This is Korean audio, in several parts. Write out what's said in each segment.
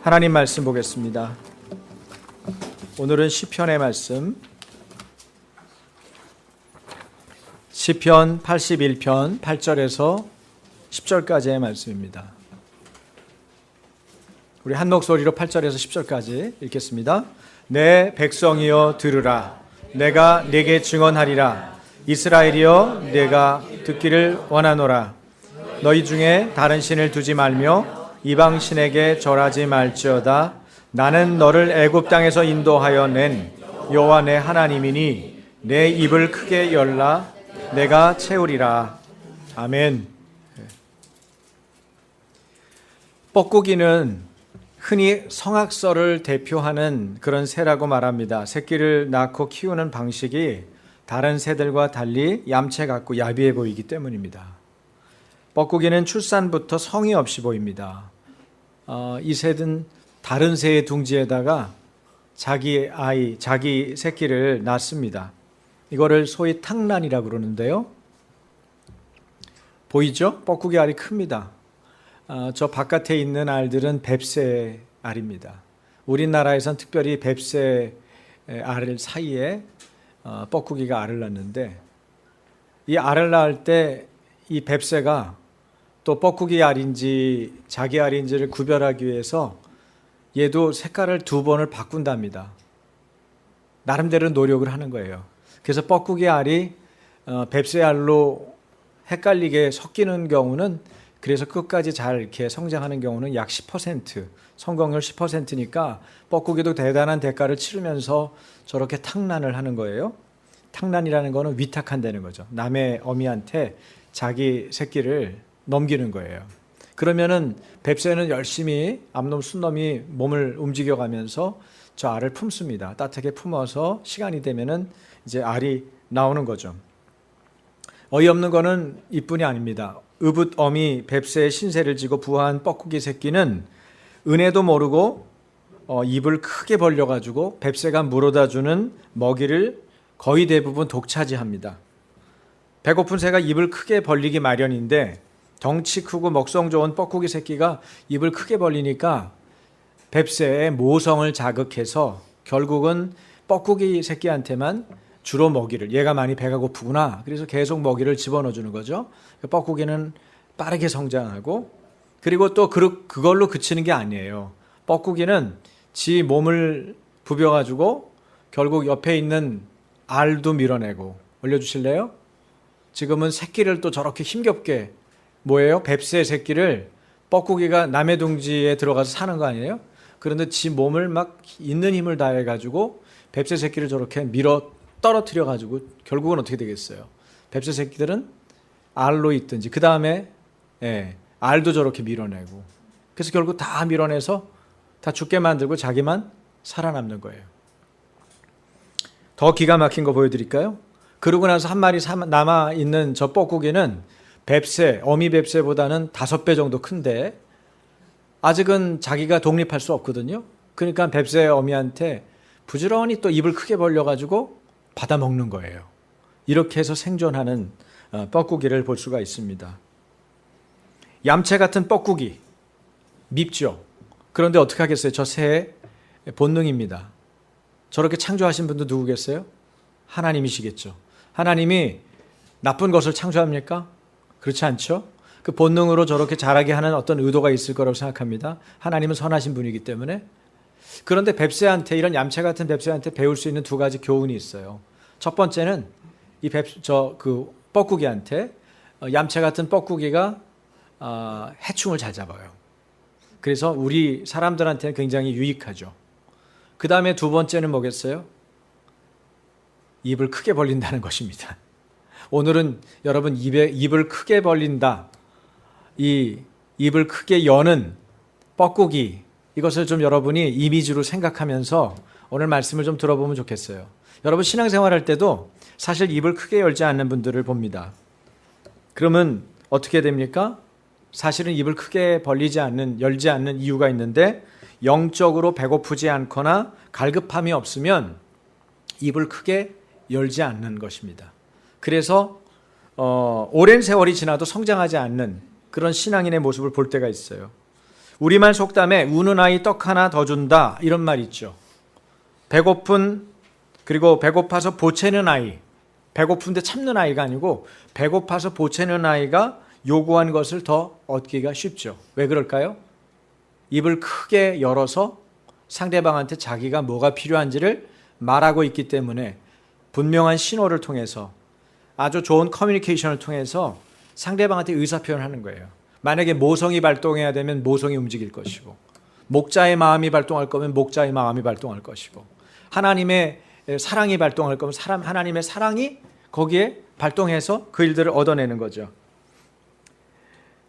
하나님 말씀 보겠습니다. 오늘은 시편의 말씀, 시편 81편 8절에서 10절까지의 말씀입니다. 우리 한 목소리로 8절에서 10절까지 읽겠습니다. 내 백성이여 들으라. 내가 네게 증언하리라. 이스라엘이여 내가 듣기를 원하노라. 너희 중에 다른 신을 두지 말며 이방 신에게 절하지 말지어다. 나는 너를 애굽 땅에서 인도하여 낸 여호와 내 하나님이니 내 입을 크게 열라. 내가 채우리라. 아멘. 뻐꾸기는 흔히 성악설을 대표하는 그런 새라고 말합니다. 새끼를 낳고 키우는 방식이 다른 새들과 달리 얌체 같고 야비해 보이기 때문입니다. 뻐꾸기는 출산부터 성이 없이 보입니다. 이 새는 다른 새의 둥지에다가 자기 새끼를 낳습니다. 이거를 소위 탕란이라고 그러는데요. 보이죠? 뻐꾸기 알이 큽니다. 저 바깥에 있는 알들은 뱁새 알입니다. 우리나라에선 특별히 뱁새 알 사이에 뻐꾸기가 알을 낳는데, 이 알을 낳을 때 이 뱁새가 또 뻐꾸기 알인지 자기 알인지를 구별하기 위해서 얘도 색깔을 2번을 바꾼답니다. 나름대로 노력을 하는 거예요. 그래서 뻐꾸기 알이 뱁새 알로 헷갈리게 섞이는 경우는, 그래서 끝까지 잘 이렇게 성장하는 경우는 약 10%, 성공률 10%니까 뻐꾸기도 대단한 대가를 치르면서 저렇게 탕란을 하는 거예요. 탕란이라는 거는 위탁한다는 거죠. 남의 어미한테 자기 새끼를 넘기는 거예요. 그러면은 뱁새는 열심히 암놈 순놈이 몸을 움직여가면서 저 알을 품습니다. 따뜻하게 품어서 시간이 되면은 이제 알이 나오는 거죠. 어이없는 거는 이뿐이 아닙니다. 의붓 어미 뱁새의 신세를 지고 부화한 뻐꾸기 새끼는 은혜도 모르고 입을 크게 벌려가지고 뱁새가 물어다 주는 먹이를 거의 대부분 독차지합니다. 배고픈 새가 입을 크게 벌리기 마련인데, 덩치 크고 먹성 좋은 뻐꾸기 새끼가 입을 크게 벌리니까 뱁새의 모성을 자극해서 결국은 뻐꾸기 새끼한테만 주로 먹이를, 얘가 많이 배가 고프구나, 그래서 계속 먹이를 집어넣어 주는 거죠. 뻐꾸기는 빠르게 성장하고, 그리고 또 그걸로 그치는 게 아니에요. 뻐꾸기는 지 몸을 부벼가지고 결국 옆에 있는 알도 밀어내고. 올려주실래요? 지금은 새끼를 또 저렇게 힘겹게, 뭐예요? 뱁새 새끼를 뻐꾸기가 남의 둥지에 들어가서 사는 거 아니에요? 그런데 지 몸을 막 있는 힘을 다해가지고 뱁새 새끼를 저렇게 밀어 떨어뜨려가지고 결국은 어떻게 되겠어요? 뱁새 새끼들은 알로 있든지, 그 다음에 알도 저렇게 밀어내고, 그래서 결국 다 밀어내서 다 죽게 만들고 자기만 살아남는 거예요. 더 기가 막힌 거 보여드릴까요? 그러고 나서 한 마리 남아있는 저 뻐꾸기는 뱁새, 어미 뱁새보다는 5배 정도 큰데 아직은 자기가 독립할 수 없거든요. 그러니까 뱁새 어미한테 부지런히 또 입을 크게 벌려가지고 받아먹는 거예요. 이렇게 해서 생존하는 뻐꾸기를 볼 수가 있습니다. 얌체 같은 뻐꾸기, 밉죠. 그런데 어떻게 하겠어요? 저 새의 본능입니다. 저렇게 창조하신 분도 누구겠어요? 하나님이시겠죠. 하나님이 나쁜 것을 창조합니까? 그렇지 않죠? 그 본능으로 저렇게 자라게 하는 어떤 의도가 있을 거라고 생각합니다. 하나님은 선하신 분이기 때문에. 그런데 뱁새한테, 이런 얌체 같은 뱁새한테 배울 수 있는 2가지 교훈이 있어요. 첫 번째는 이 뻐꾸기한테, 얌체 같은 뻐꾸기가 해충을 잘 잡아요. 그래서 우리 사람들한테는 굉장히 유익하죠. 그 다음에 2번째는 뭐겠어요? 입을 크게 벌린다는 것입니다. 오늘은 여러분 입을 크게 벌린다, 이 입을 크게 여는 뻐꾸기, 이것을 좀 여러분이 이미지로 생각하면서 오늘 말씀을 좀 들어보면 좋겠어요. 여러분 신앙생활할 때도 사실 입을 크게 열지 않는 분들을 봅니다. 그러면 어떻게 됩니까? 사실은 입을 크게 열지 않는 이유가 있는데, 영적으로 배고프지 않거나 갈급함이 없으면 입을 크게 열지 않는 것입니다. 그래서 오랜 세월이 지나도 성장하지 않는 그런 신앙인의 모습을 볼 때가 있어요. 우리말 속담에 우는 아이 떡 하나 더 준다 이런 말 있죠. 배고픈 그리고 배고파서 보채는 아이, 배고픈데 참는 아이가 아니고 배고파서 보채는 아이가 요구한 것을 더 얻기가 쉽죠. 왜 그럴까요? 입을 크게 열어서 상대방한테 자기가 뭐가 필요한지를 말하고 있기 때문에 분명한 신호를 통해서 아주 좋은 커뮤니케이션을 통해서 상대방한테 의사표현을 하는 거예요. 만약에 모성이 발동해야 되면 모성이 움직일 것이고, 목자의 마음이 발동할 거면 목자의 마음이 발동할 것이고, 하나님의 사랑이 발동할 거면 하나님의 사랑이 거기에 발동해서 그 일들을 얻어내는 거죠.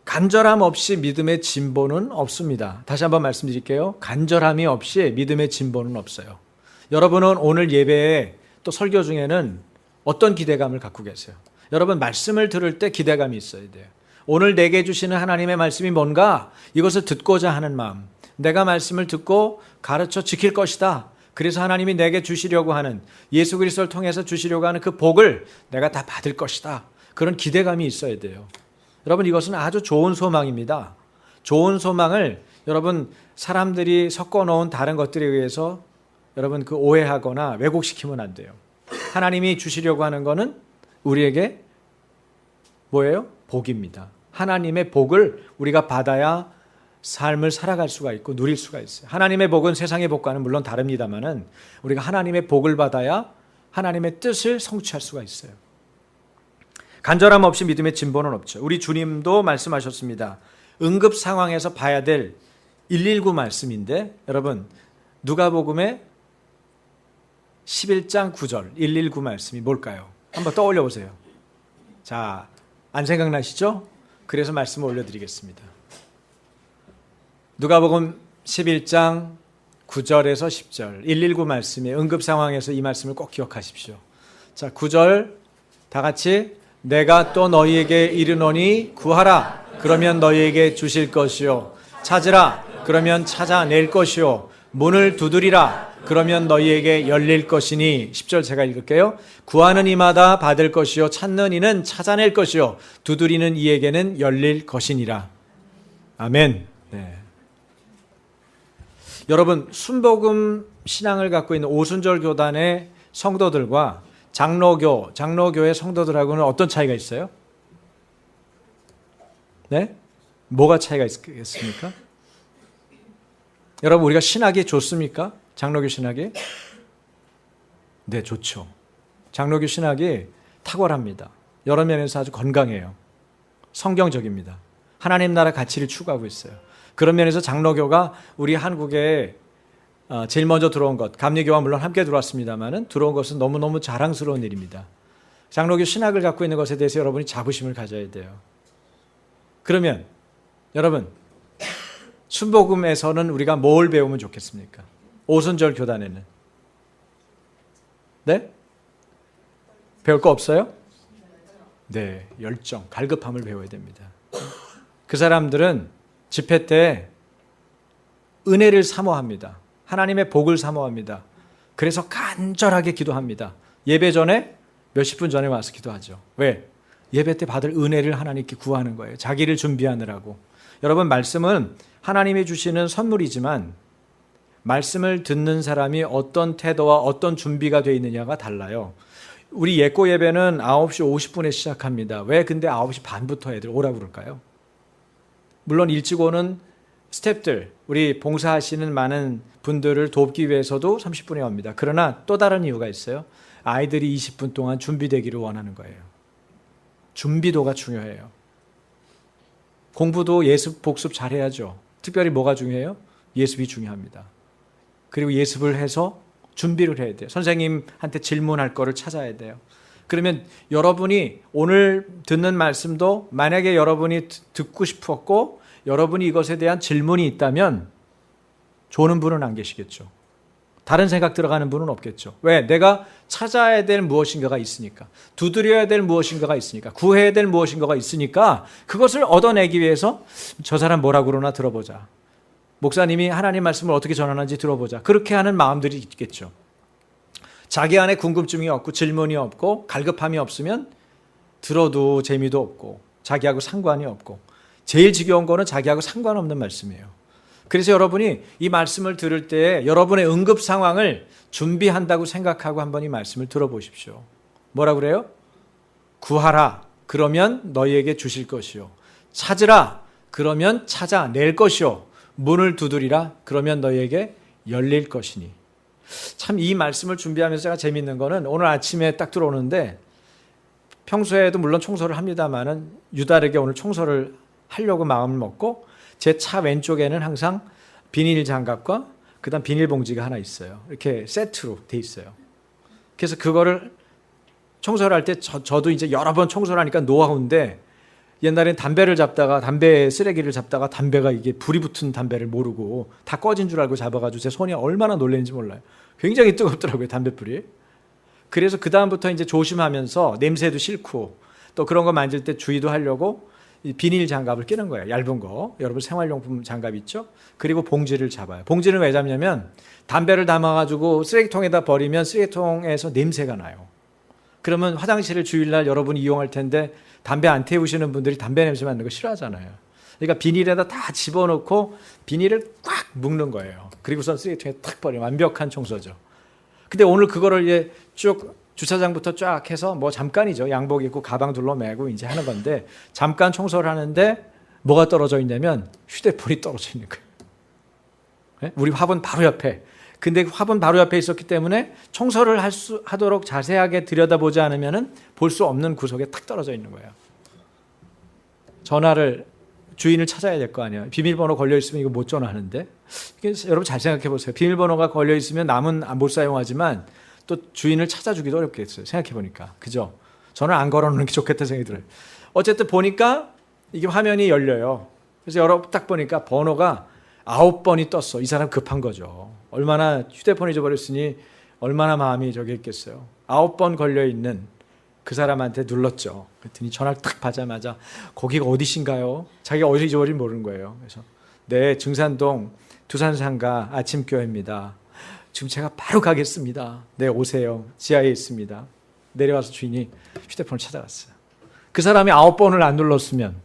간절함 없이 믿음의 진보는 없습니다. 다시 한번 말씀드릴게요. 간절함이 없이 믿음의 진보는 없어요. 여러분은 오늘 예배에 또 설교 중에는 어떤 기대감을 갖고 계세요? 여러분 말씀을 들을 때 기대감이 있어야 돼요. 오늘 내게 주시는 하나님의 말씀이 뭔가 이것을 듣고자 하는 마음, 내가 말씀을 듣고 가르쳐 지킬 것이다. 그래서 하나님이 내게 주시려고 하는, 예수 그리스도를 통해서 주시려고 하는 그 복을 내가 다 받을 것이다. 그런 기대감이 있어야 돼요. 여러분 이것은 아주 좋은 소망입니다. 좋은 소망을 여러분 사람들이 섞어놓은 다른 것들에 의해서 여러분 그 오해하거나 왜곡시키면 안 돼요. 하나님이 주시려고 하는 거는 우리에게 뭐예요? 복입니다. 하나님의 복을 우리가 받아야 삶을 살아갈 수가 있고 누릴 수가 있어요. 하나님의 복은 세상의 복과는 물론 다릅니다만은 우리가 하나님의 복을 받아야 하나님의 뜻을 성취할 수가 있어요. 간절함 없이 믿음의 진보는 없죠. 우리 주님도 말씀하셨습니다. 응급 상황에서 봐야 될 119 말씀인데 여러분 누가복음의 11장 9절 119 말씀이 뭘까요? 한번 떠올려 보세요. 자, 안 생각나시죠? 그래서 말씀을 올려드리겠습니다. 누가복음 11장 9절에서 10절 119 말씀의 응급 상황에서 이 말씀을 꼭 기억하십시오. 자, 9절 다 같이 내가 또 너희에게 이르노니 구하라 그러면 너희에게 주실 것이요 찾으라 그러면 찾아낼 것이요 문을 두드리라 그러면 너희에게 열릴 것이니 10절 제가 읽을게요. 구하는 이마다 받을 것이요 찾는 이는 찾아낼 것이요 두드리는 이에게는 열릴 것이니라. 아멘. 네. 여러분 순복음 신앙을 갖고 있는 오순절 교단의 성도들과 장로교의 성도들하고는 어떤 차이가 있어요? 네? 뭐가 차이가 있겠습니까? 여러분 우리가 신학이 좋습니까? 장로교 신학이? 네, 좋죠. 장로교 신학이 탁월합니다. 여러 면에서 아주 건강해요. 성경적입니다. 하나님 나라 가치를 추구하고 있어요. 그런 면에서 장로교가 우리 한국에 제일 먼저 들어온 것, 감리교와 물론 함께 들어왔습니다만 들어온 것은 너무너무 자랑스러운 일입니다. 장로교 신학을 갖고 있는 것에 대해서 여러분이 자부심을 가져야 돼요. 그러면 여러분 순복음에서는 우리가 뭘 배우면 좋겠습니까? 오순절 교단에는 네? 배울 거 없어요? 네, 열정, 갈급함을 배워야 됩니다. 그 사람들은 집회 때 은혜를 사모합니다. 하나님의 복을 사모합니다. 그래서 간절하게 기도합니다. 예배 전에 몇십 분 전에 와서 기도하죠. 왜? 예배 때 받을 은혜를 하나님께 구하는 거예요. 자기를 준비하느라고. 여러분 말씀은 하나님이 주시는 선물이지만 말씀을 듣는 사람이 어떤 태도와 어떤 준비가 되어 있느냐가 달라요. 우리 예고 예배는 9시 50분에 시작합니다. 왜 근데 9시 반부터 애들 오라고 그럴까요? 물론 일찍 오는 스태프들, 우리 봉사하시는 많은 분들을 돕기 위해서도 30분에 옵니다. 그러나 또 다른 이유가 있어요. 아이들이 20분 동안 준비되기를 원하는 거예요. 준비도가 중요해요. 공부도 예습, 복습 잘해야죠. 특별히 뭐가 중요해요? 예습이 중요합니다. 그리고 예습을 해서 준비를 해야 돼요. 선생님한테 질문할 거를 찾아야 돼요. 그러면 여러분이 오늘 듣는 말씀도 만약에 여러분이 듣고 싶었고 여러분이 이것에 대한 질문이 있다면 조는 분은 안 계시겠죠. 다른 생각 들어가는 분은 없겠죠. 왜? 내가 찾아야 될 무엇인가가 있으니까, 두드려야 될 무엇인가가 있으니까, 구해야 될 무엇인가가 있으니까 그것을 얻어내기 위해서 저 사람 뭐라고 그러나 들어보자. 목사님이 하나님 말씀을 어떻게 전하는지 들어보자. 그렇게 하는 마음들이 있겠죠. 자기 안에 궁금증이 없고 질문이 없고 갈급함이 없으면 들어도 재미도 없고 자기하고 상관이 없고 제일 지겨운 거는 자기하고 상관없는 말씀이에요. 그래서 여러분이 이 말씀을 들을 때 여러분의 응급 상황을 준비한다고 생각하고 한번 이 말씀을 들어보십시오. 뭐라 그래요? 구하라. 그러면 너희에게 주실 것이요. 찾으라. 그러면 찾아낼 것이요. 문을 두드리라. 그러면 너희에게 열릴 것이니. 참 이 말씀을 준비하면서 제가 재밌는 거는 오늘 아침에 딱 들어오는데 평소에도 물론 청소를 합니다만은 유달하게 오늘 청소를 하려고 마음을 먹고 제 차 왼쪽에는 항상 비닐 장갑과 그다음 비닐봉지가 하나 있어요. 이렇게 세트로 돼 있어요. 그래서 그거를 청소를 할 때 저도 이제 여러 번 청소를 하니까 노하우인데 옛날엔 담배를 잡다가 담배 쓰레기를 잡다가 담배가 이게 불이 붙은 담배를 모르고 다 꺼진 줄 알고 잡아가지고 제 손이 얼마나 놀랐는지 몰라요. 굉장히 뜨겁더라고요, 담배불이. 그래서 그 다음부터 이제 조심하면서 냄새도 싫고 또 그런 거 만질 때 주의도 하려고 이 비닐 장갑을 끼는 거예요. 얇은 거. 여러분 생활용품 장갑 있죠? 그리고 봉지를 잡아요. 봉지는 왜 잡냐면 담배를 담아가지고 쓰레기통에다 버리면 쓰레기통에서 냄새가 나요. 그러면 화장실을 주일날 여러분이 이용할 텐데 담배 안 태우시는 분들이 담배 냄새 맡는 거 싫어하잖아요. 그러니까 비닐에다 다 집어넣고 비닐을 꽉 묶는 거예요. 그리고선 쓰레기통에 탁 버리면 완벽한 청소죠. 근데 오늘 그거를 이제 쭉 주차장부터 쫙 해서 뭐 잠깐이죠. 양복 입고 가방 둘러매고 이제 하는 건데 잠깐 청소를 하는데 뭐가 떨어져 있냐면 휴대폰이 떨어져 있는 거예요. 네? 우리 화분 바로 옆에. 근데 화분 바로 옆에 있었기 때문에 청소를 하도록 자세하게 들여다보지 않으면 볼 수 없는 구석에 탁 떨어져 있는 거예요. 전화를 주인을 찾아야 될 거 아니에요. 비밀번호 걸려 있으면 이거 못 전화하는데. 여러분 잘 생각해 보세요. 비밀번호가 걸려 있으면 남은 못 사용하지만 또 주인을 찾아주기도 어렵겠어요. 생각해 보니까. 그죠? 저는 안 걸어놓는 게 좋겠다 생각이 들어요. 어쨌든 보니까 이게 화면이 열려요. 그래서 딱 보니까 번호가 9번이 떴어. 이 사람 급한 거죠. 얼마나 휴대폰 잊어버렸으니 얼마나 마음이 저기 있겠어요. 9번 걸려있는 그 사람한테 눌렀죠. 그랬더니 전화를 딱 받자마자 거기가 어디신가요? 자기가 어디서 잊어버린지 모르는 거예요. 그래서 네, 증산동 두산상가 아침교회입니다. 지금 제가 바로 가겠습니다. 네, 오세요. 지하에 있습니다. 내려와서 주인이 휴대폰을 찾아갔어요. 그 사람이 9번을 안 눌렀으면,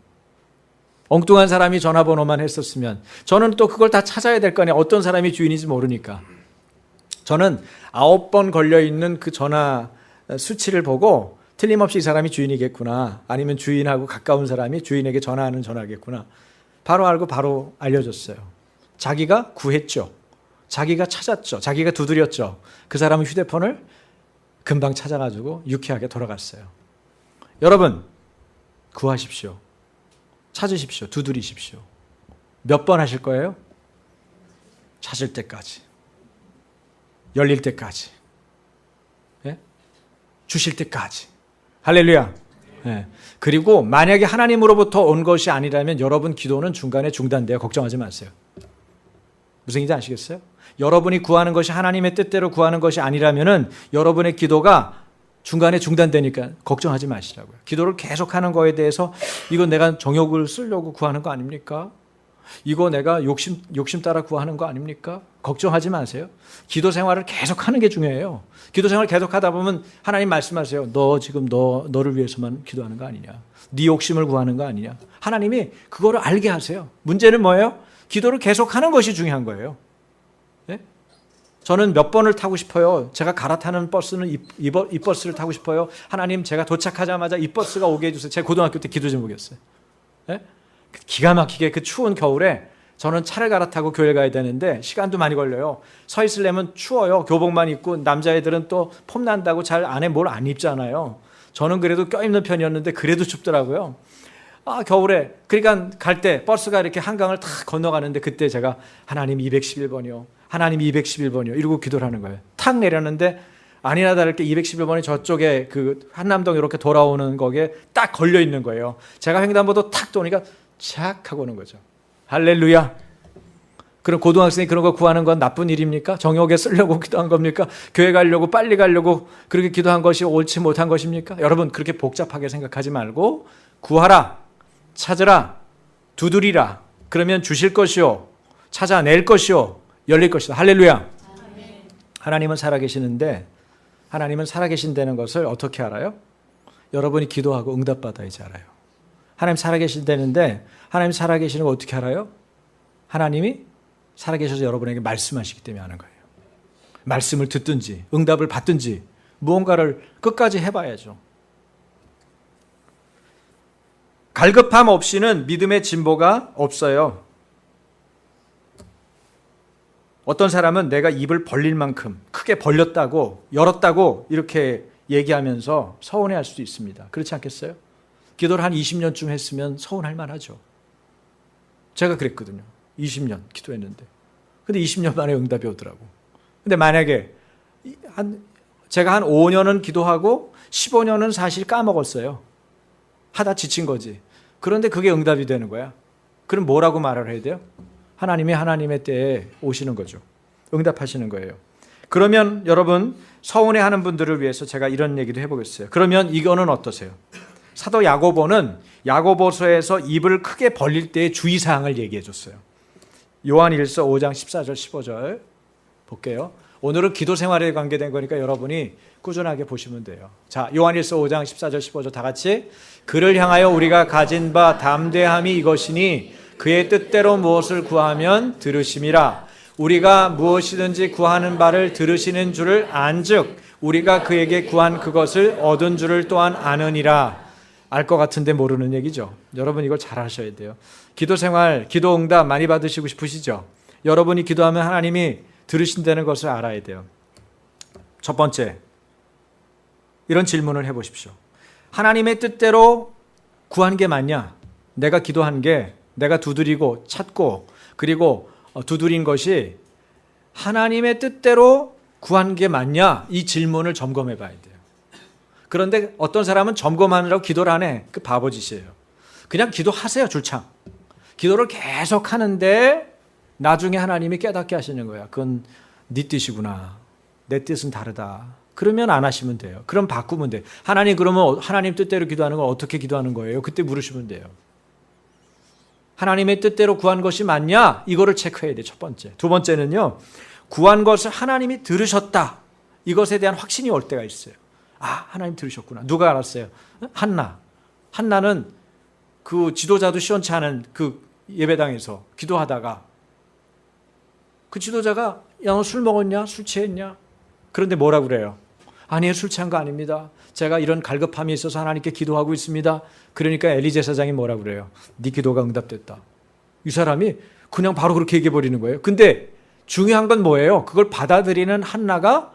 엉뚱한 사람이 전화번호만 했었으면, 저는 또 그걸 다 찾아야 될 거 아니에요. 어떤 사람이 주인인지 모르니까. 저는 9번 걸려있는 그 전화 수치를 보고 틀림없이 이 사람이 주인이겠구나, 아니면 주인하고 가까운 사람이 주인에게 전화하는 전화겠구나, 바로 알고 바로 알려줬어요. 자기가 구했죠. 자기가 찾았죠. 자기가 두드렸죠. 그 사람은 휴대폰을 금방 찾아가지고 유쾌하게 돌아갔어요. 여러분, 구하십시오. 찾으십시오. 두드리십시오. 몇 번 하실 거예요? 찾을 때까지. 열릴 때까지. 예? 주실 때까지. 할렐루야. 예. 그리고 만약에 하나님으로부터 온 것이 아니라면 여러분 기도는 중간에 중단돼요. 걱정하지 마세요. 무슨 얘기인지 아시겠어요? 여러분이 구하는 것이 하나님의 뜻대로 구하는 것이 아니라면은 여러분의 기도가 중간에 중단되니까 걱정하지 마시라고요. 기도를 계속하는 거에 대해서 이거 내가 정욕을 쓰려고 구하는 거 아닙니까? 이거 내가 욕심 따라 구하는 거 아닙니까? 걱정하지 마세요. 기도 생활을 계속하는 게 중요해요. 기도 생활을 계속하다 보면 하나님 말씀하세요. 너 지금 너를 위해서만 기도하는 거 아니냐? 네 욕심을 구하는 거 아니냐? 하나님이 그거를 알게 하세요. 문제는 뭐예요? 기도를 계속하는 것이 중요한 거예요. 네? 저는 몇 번을 타고 싶어요. 제가 갈아타는 버스는 이 버스를 타고 싶어요. 하나님, 제가 도착하자마자 이 버스가 오게 해주세요. 제가 고등학교 때 기도 제목이었어요. 네? 기가 막히게 그 추운 겨울에 저는 차를 갈아타고 교회 가야 되는데 시간도 많이 걸려요. 서 있으려면 추워요. 교복만 입고 남자애들은 또 폼 난다고 잘 안에 뭘 안 입잖아요. 저는 그래도 껴입는 편이었는데 그래도 춥더라고요. 겨울에. 그러니까 갈 때 버스가 이렇게 한강을 탁 건너가는데 그때 제가 하나님 211번이요. 하나님 211번이요. 이러고 기도를 하는 거예요. 탁 내렸는데 아니나 다를게 211번이 저쪽에 그 한남동 이렇게 돌아오는 거기에 딱 걸려 있는 거예요. 제가 횡단보도 탁 도니까 착 하고 오는 거죠. 할렐루야. 그럼 고등학생이 그런 거 구하는 건 나쁜 일입니까? 정욕에 쓰려고 기도한 겁니까? 교회 가려고 빨리 가려고 그렇게 기도한 것이 옳지 못한 것입니까? 여러분, 그렇게 복잡하게 생각하지 말고 구하라, 찾으라, 두드리라. 그러면 주실 것이요, 찾아낼 것이요, 열릴 것이다. 할렐루야. 하나님은 살아계시는데 하나님은 살아계신다는 것을 어떻게 알아요? 여러분이 기도하고 응답받아야지 알아요. 하나님 살아계신다는데 하나님 살아계시는 거 어떻게 알아요? 하나님이 살아계셔서 여러분에게 말씀하시기 때문에 하는 거예요. 말씀을 듣든지 응답을 받든지 무언가를 끝까지 해봐야죠. 갈급함 없이는 믿음의 진보가 없어요. 어떤 사람은 내가 입을 벌릴 만큼 크게 벌렸다고 열었다고 이렇게 얘기하면서 서운해할 수도 있습니다. 그렇지 않겠어요? 기도를 한 20년쯤 했으면 서운할 만하죠. 제가 그랬거든요. 20년 기도했는데. 근데 20년 만에 응답이 오더라고. 근데 만약에 제가 한 5년은 기도하고 15년은 사실 까먹었어요. 하다 지친 거지. 그런데 그게 응답이 되는 거야. 그럼 뭐라고 말을 해야 돼요? 하나님이 하나님의 때에 오시는 거죠. 응답하시는 거예요. 그러면 여러분 서운해하는 분들을 위해서 제가 이런 얘기도 해보겠어요. 그러면 이거는 어떠세요? 사도 야고보는 야고보서에서 입을 크게 벌릴 때의 주의사항을 얘기해 줬어요. 요한일서 5장 14절 15절 볼게요. 오늘은 기도 생활에 관계된 거니까 여러분이 꾸준하게 보시면 돼요. 자, 요한일서 5장 14절 15절 다 같이. 그를 향하여 우리가 가진 바 담대함이 이것이니 그의 뜻대로 무엇을 구하면 들으심이라. 우리가 무엇이든지 구하는 바를 들으시는 줄을 안즉 우리가 그에게 구한 그것을 얻은 줄을 또한 아느니라. 알 것 같은데 모르는 얘기죠. 여러분 이걸 잘 하셔야 돼요. 기도 생활, 기도 응답 많이 받으시고 싶으시죠? 여러분이 기도하면 하나님이 들으신다는 것을 알아야 돼요. 첫 번째, 이런 질문을 해보십시오. 하나님의 뜻대로 구한 게 맞냐? 내가 기도한 게, 내가 두드리고 찾고 그리고 두드린 것이 하나님의 뜻대로 구한 게 맞냐? 이 질문을 점검해 봐야 돼요. 그런데 어떤 사람은 점검하느라고 기도를 안 해. 그 바보짓이에요. 그냥 기도하세요, 줄창. 기도를 계속 하는데 나중에 하나님이 깨닫게 하시는 거야. 그건 네 뜻이구나. 내 뜻은 다르다. 그러면 안 하시면 돼요. 그럼 바꾸면 돼요. 하나님 그러면 하나님 뜻대로 기도하는 건 어떻게 기도하는 거예요? 그때 물으시면 돼요. 하나님의 뜻대로 구한 것이 맞냐? 이거를 체크해야 돼요. 첫 번째. 두 번째는요. 구한 것을 하나님이 들으셨다. 이것에 대한 확신이 올 때가 있어요. 아, 하나님 들으셨구나. 누가 알았어요? 한나. 한나는 그 지도자도 시원치 않은 그 예배당에서 기도하다가 그 지도자가 야, 너 술 먹었냐? 술 취했냐? 그런데 뭐라 그래요? 아니에요, 술 취한 거 아닙니다. 제가 이런 갈급함이 있어서 하나님께 기도하고 있습니다. 그러니까 엘리 제사장이 뭐라 그래요? 네 기도가 응답됐다. 이 사람이 그냥 바로 그렇게 얘기해 버리는 거예요. 근데 중요한 건 뭐예요? 그걸 받아들이는 한나가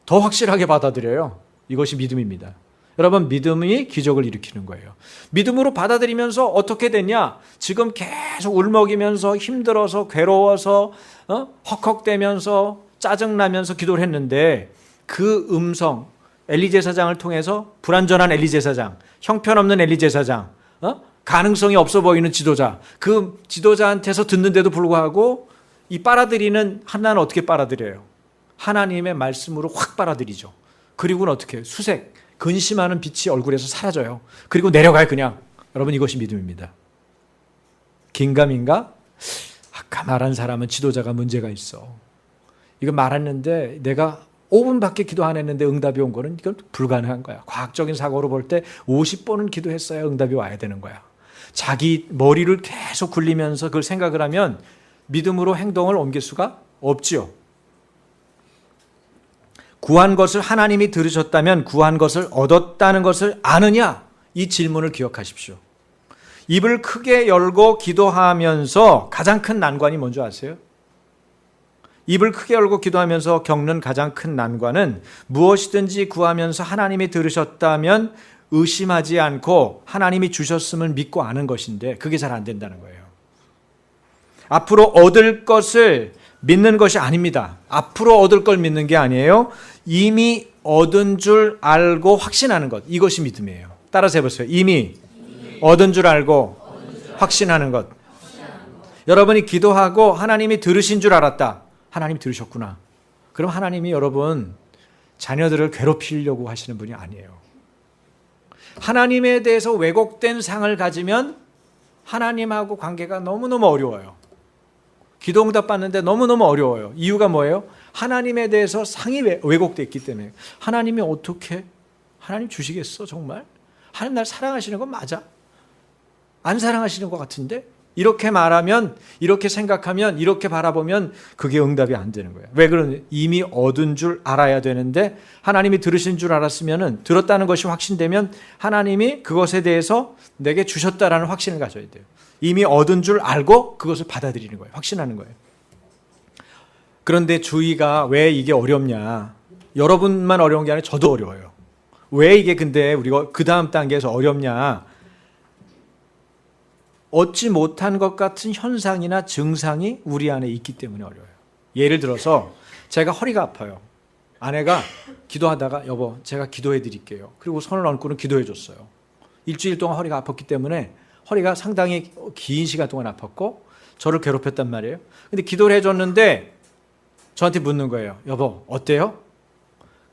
더 확실하게 받아들여요. 이것이 믿음입니다. 여러분, 믿음이 기적을 일으키는 거예요. 믿음으로 받아들이면서 어떻게 됐냐? 지금 계속 울먹이면서 힘들어서 괴로워서 헉헉대면서 짜증나면서 기도를 했는데 그 음성, 엘리 제사장을 통해서 불완전한 엘리 제사장, 형편없는 엘리 제사장, 가능성이 없어 보이는 지도자, 그 지도자한테서 듣는데도 불구하고 이 빨아들이는 한나는 어떻게 빨아들여요? 하나님의 말씀으로 확 빨아들이죠. 그리고는 어떻게 해요? 수색, 근심하는 빛이 얼굴에서 사라져요. 그리고 내려가요, 그냥. 여러분, 이것이 믿음입니다. 긴가민가? 아까 말한 사람은 지도자가 문제가 있어. 이거 말했는데 내가 5분밖에 기도 안 했는데 응답이 온 거는 이건 불가능한 거야. 과학적인 사고로 볼 때 50번은 기도했어야 응답이 와야 되는 거야. 자기 머리를 계속 굴리면서 그걸 생각을 하면 믿음으로 행동을 옮길 수가 없지요. 구한 것을 하나님이 들으셨다면 구한 것을 얻었다는 것을 아느냐? 이 질문을 기억하십시오. 입을 크게 열고 기도하면서 가장 큰 난관이 뭔지 아세요? 입을 크게 열고 기도하면서 겪는 가장 큰 난관은 무엇이든지 구하면서 하나님이 들으셨다면 의심하지 않고 하나님이 주셨음을 믿고 아는 것인데 그게 잘 안 된다는 거예요. 앞으로 얻을 것을 믿는 것이 아닙니다. 앞으로 얻을 걸 믿는 게 아니에요. 이미 얻은 줄 알고 확신하는 것. 이것이 믿음이에요. 따라서 해보세요. 이미 얻은 줄 알고 확신하는 것. 여러분이 기도하고 하나님이 들으신 줄 알았다. 하나님이 들으셨구나. 그럼 하나님이 여러분 자녀들을 괴롭히려고 하시는 분이 아니에요. 하나님에 대해서 왜곡된 상을 가지면 하나님하고 관계가 너무너무 어려워요. 기도응답 받는데 너무너무 어려워요. 이유가 뭐예요? 하나님에 대해서 상이 왜곡되어 있기 때문에. 하나님이 어떻게? 하나님 주시겠어 정말? 하나님 날 사랑하시는 건 맞아? 안 사랑하시는 것 같은데? 이렇게 말하면, 이렇게 생각하면, 이렇게 바라보면 그게 응답이 안 되는 거예요. 왜 그러냐? 이미 얻은 줄 알아야 되는데 하나님이 들으신 줄 알았으면, 들었다는 것이 확신되면 하나님이 그것에 대해서 내게 주셨다라는 확신을 가져야 돼요. 이미 얻은 줄 알고 그것을 받아들이는 거예요. 확신하는 거예요. 그런데 주의가 왜 이게 어렵냐? 여러분만 어려운 게 아니라 저도 어려워요. 왜 이게 근데 우리가 그 다음 단계에서 어렵냐? 얻지 못한 것 같은 현상이나 증상이 우리 안에 있기 때문에 어려워요. 예를 들어서 제가 허리가 아파요. 아내가 기도하다가 여보 제가 기도해 드릴게요. 그리고 손을 얹고는 기도해 줬어요. 일주일 동안 허리가 아팠기 때문에 허리가 상당히 긴 시간 동안 아팠고 저를 괴롭혔단 말이에요. 근데 기도를 해줬는데 저한테 묻는 거예요. 여보 어때요?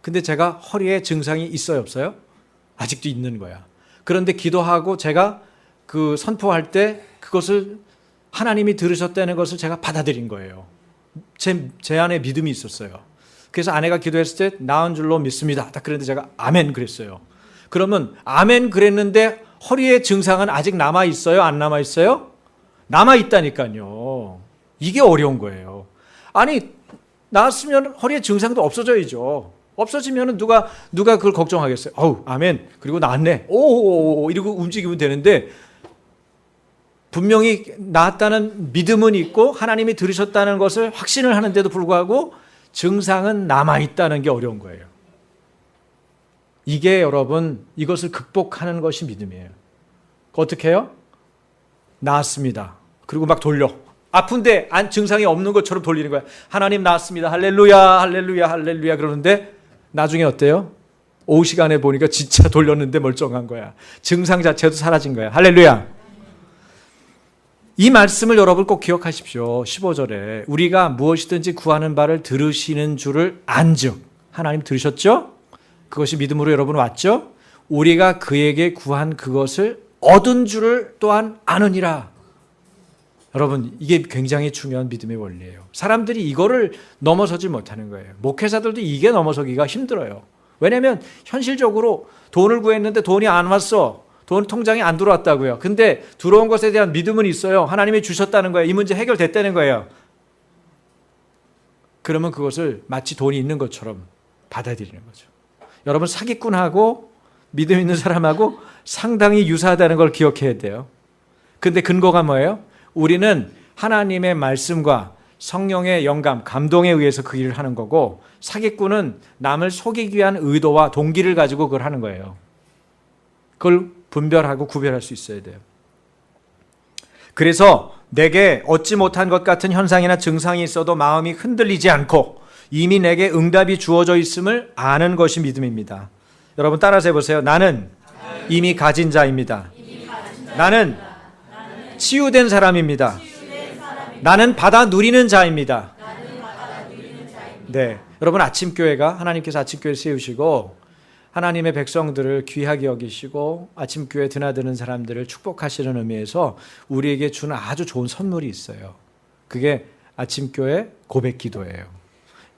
근데 제가 허리에 증상이 있어요 없어요? 아직도 있는 거야. 그런데 기도하고 제가 그 선포할 때 그것을 하나님이 들으셨다는 것을 제가 받아들인 거예요. 제 안에 믿음이 있었어요. 그래서 아내가 기도했을 때 나은 줄로 믿습니다. 딱 그랬는데 제가 아멘 그랬어요. 그러면 아멘 그랬는데 허리의 증상은 아직 남아 있어요? 안 남아 있어요? 남아 있다니까요. 이게 어려운 거예요. 아니 나았으면 허리의 증상도 없어져야죠. 없어지면 누가 그걸 걱정하겠어요? 어우 아멘. 그리고 나았네. 오 이러고 움직이면 되는데 분명히 나았다는 믿음은 있고 하나님이 들으셨다는 것을 확신을 하는데도 불구하고 증상은 남아있다는 게 어려운 거예요. 이게 여러분 이것을 극복하는 것이 믿음이에요. 어떻게 해요? 나았습니다. 그리고 막 돌려. 아픈데 증상이 없는 것처럼 돌리는 거야. 하나님 나았습니다. 할렐루야 할렐루야 할렐루야 그러는데 나중에 어때요? 오후 시간에 보니까 진짜 돌렸는데 멀쩡한 거야. 증상 자체도 사라진 거야. 할렐루야. 이 말씀을 여러분 꼭 기억하십시오. 15절에 우리가 무엇이든지 구하는 바를 들으시는 줄을 안즉 하나님 들으셨죠? 그것이 믿음으로 여러분 왔죠? 우리가 그에게 구한 그것을 얻은 줄을 또한 아느니라. 여러분 이게 굉장히 중요한 믿음의 원리예요. 사람들이 이거를 넘어서지 못하는 거예요. 목회자들도 이게 넘어서기가 힘들어요. 왜냐하면 현실적으로 돈을 구했는데 돈이 안 왔어. 돈 통장에 안 들어왔다고요. 근데 들어온 것에 대한 믿음은 있어요. 하나님이 주셨다는 거예요. 이 문제 해결됐다는 거예요. 그러면 그것을 마치 돈이 있는 것처럼 받아들이는 거죠. 여러분 사기꾼하고 믿음 있는 사람하고 상당히 유사하다는 걸 기억해야 돼요. 근데 근거가 뭐예요? 우리는 하나님의 말씀과 성령의 영감, 감동에 의해서 그 일을 하는 거고 사기꾼은 남을 속이기 위한 의도와 동기를 가지고 그걸 하는 거예요. 그걸 분별하고 구별할 수 있어야 돼요. 그래서 내게 얻지 못한 것 같은 현상이나 증상이 있어도 마음이 흔들리지 않고 이미 내게 응답이 주어져 있음을 아는 것이 믿음입니다. 여러분 따라서 해보세요. 나는 이미 가진 자입니다. 나는 치유된 사람입니다. 나는 받아 누리는 자입니다. 네, 여러분 아침교회가 하나님께서 아침교회를 세우시고 하나님의 백성들을 귀하게 여기시고 아침교회 드나드는 사람들을 축복하시는 의미에서 우리에게 주는 아주 좋은 선물이 있어요. 그게 아침교회 고백기도예요.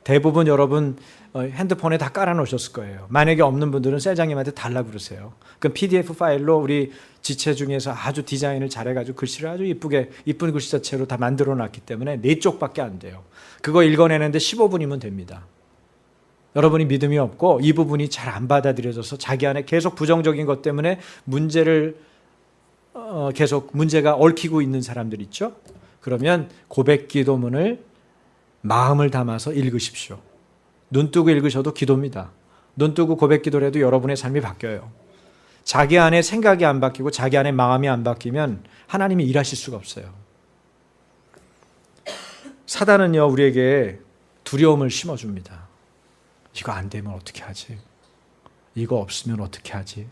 대부분 여러분 핸드폰에 다 깔아놓으셨을 거예요. 만약에 없는 분들은 셀장님한테 달라고 그러세요. 그럼 PDF 파일로 우리 지체 중에서 아주 디자인을 잘해가지고 글씨를 아주 이쁘게 이쁜 글씨 자체로 다 만들어놨기 때문에 4쪽밖에 안 돼요. 그거 읽어내는데 15분이면 됩니다. 여러분이 믿음이 없고 이 부분이 잘 안 받아들여져서 자기 안에 계속 부정적인 것 때문에 계속 문제가 얽히고 있는 사람들 있죠. 그러면 고백기도문을 마음을 담아서 읽으십시오. 눈 뜨고 읽으셔도 기도입니다. 눈 뜨고 고백기도를 해도 여러분의 삶이 바뀌어요. 자기 안에 생각이 안 바뀌고 자기 안에 마음이 안 바뀌면 하나님이 일하실 수가 없어요. 사단은요 우리에게 두려움을 심어줍니다. 이거 안 되면 어떻게 하지? 이거 없으면 어떻게 하지?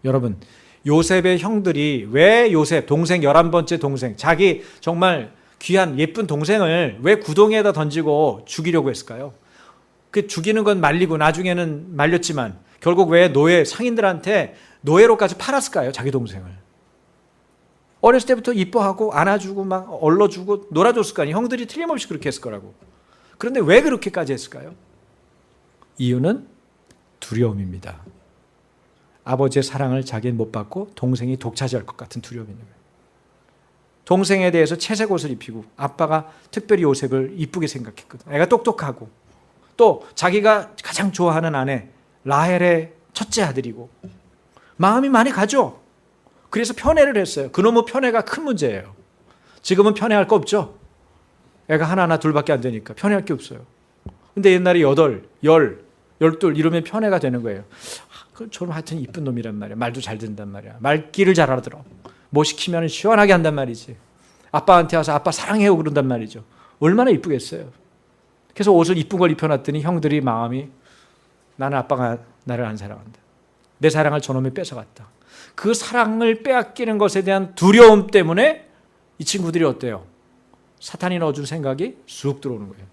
여러분 요셉의 형들이 왜 요셉 동생 11번째 동생 자기 정말 귀한 예쁜 동생을 왜 구덩이에다 던지고 죽이려고 했을까요? 그 죽이는 건 말리고 나중에는 말렸지만 결국 왜 상인들한테 노예로까지 팔았을까요? 자기 동생을. 어렸을 때부터 이뻐하고 안아주고 막 얼러주고 놀아줬을 거 아니에요. 형들이 틀림없이 그렇게 했을 거라고. 그런데 왜 그렇게까지 했을까요? 이유는 두려움입니다. 아버지의 사랑을 자기는 못 받고 동생이 독차지할 것 같은 두려움이 있는 거예요. 동생에 대해서 채색 옷을 입히고 아빠가 특별히 요셉을 이쁘게 생각했거든. 애가 똑똑하고 또 자기가 가장 좋아하는 아내 라헬의 첫째 아들이고 마음이 많이 가죠. 그래서 편애를 했어요. 그놈의 편애가 큰 문제예요. 지금은 편애할 거 없죠. 애가 하나 둘밖에 안 되니까 편애할 게 없어요. 근데 옛날에 8, 10, 12 이러면 편애가 되는 거예요. 저는 하여튼 이쁜 놈이란 말이야. 말도 잘 듣는단 말이야. 말귀를 잘 알아들어. 뭐 시키면 시원하게 한단 말이지. 아빠한테 와서 아빠 사랑해요 그런단 말이죠. 얼마나 이쁘겠어요. 그래서 옷을 이쁜 걸 입혀놨더니 형들이 마음이 나는 아빠가 나를 안 사랑한다. 내 사랑을 저놈이 뺏어갔다. 그 사랑을 빼앗기는 것에 대한 두려움 때문에 이 친구들이 어때요? 사탄이 넣어준 생각이 쑥 들어오는 거예요.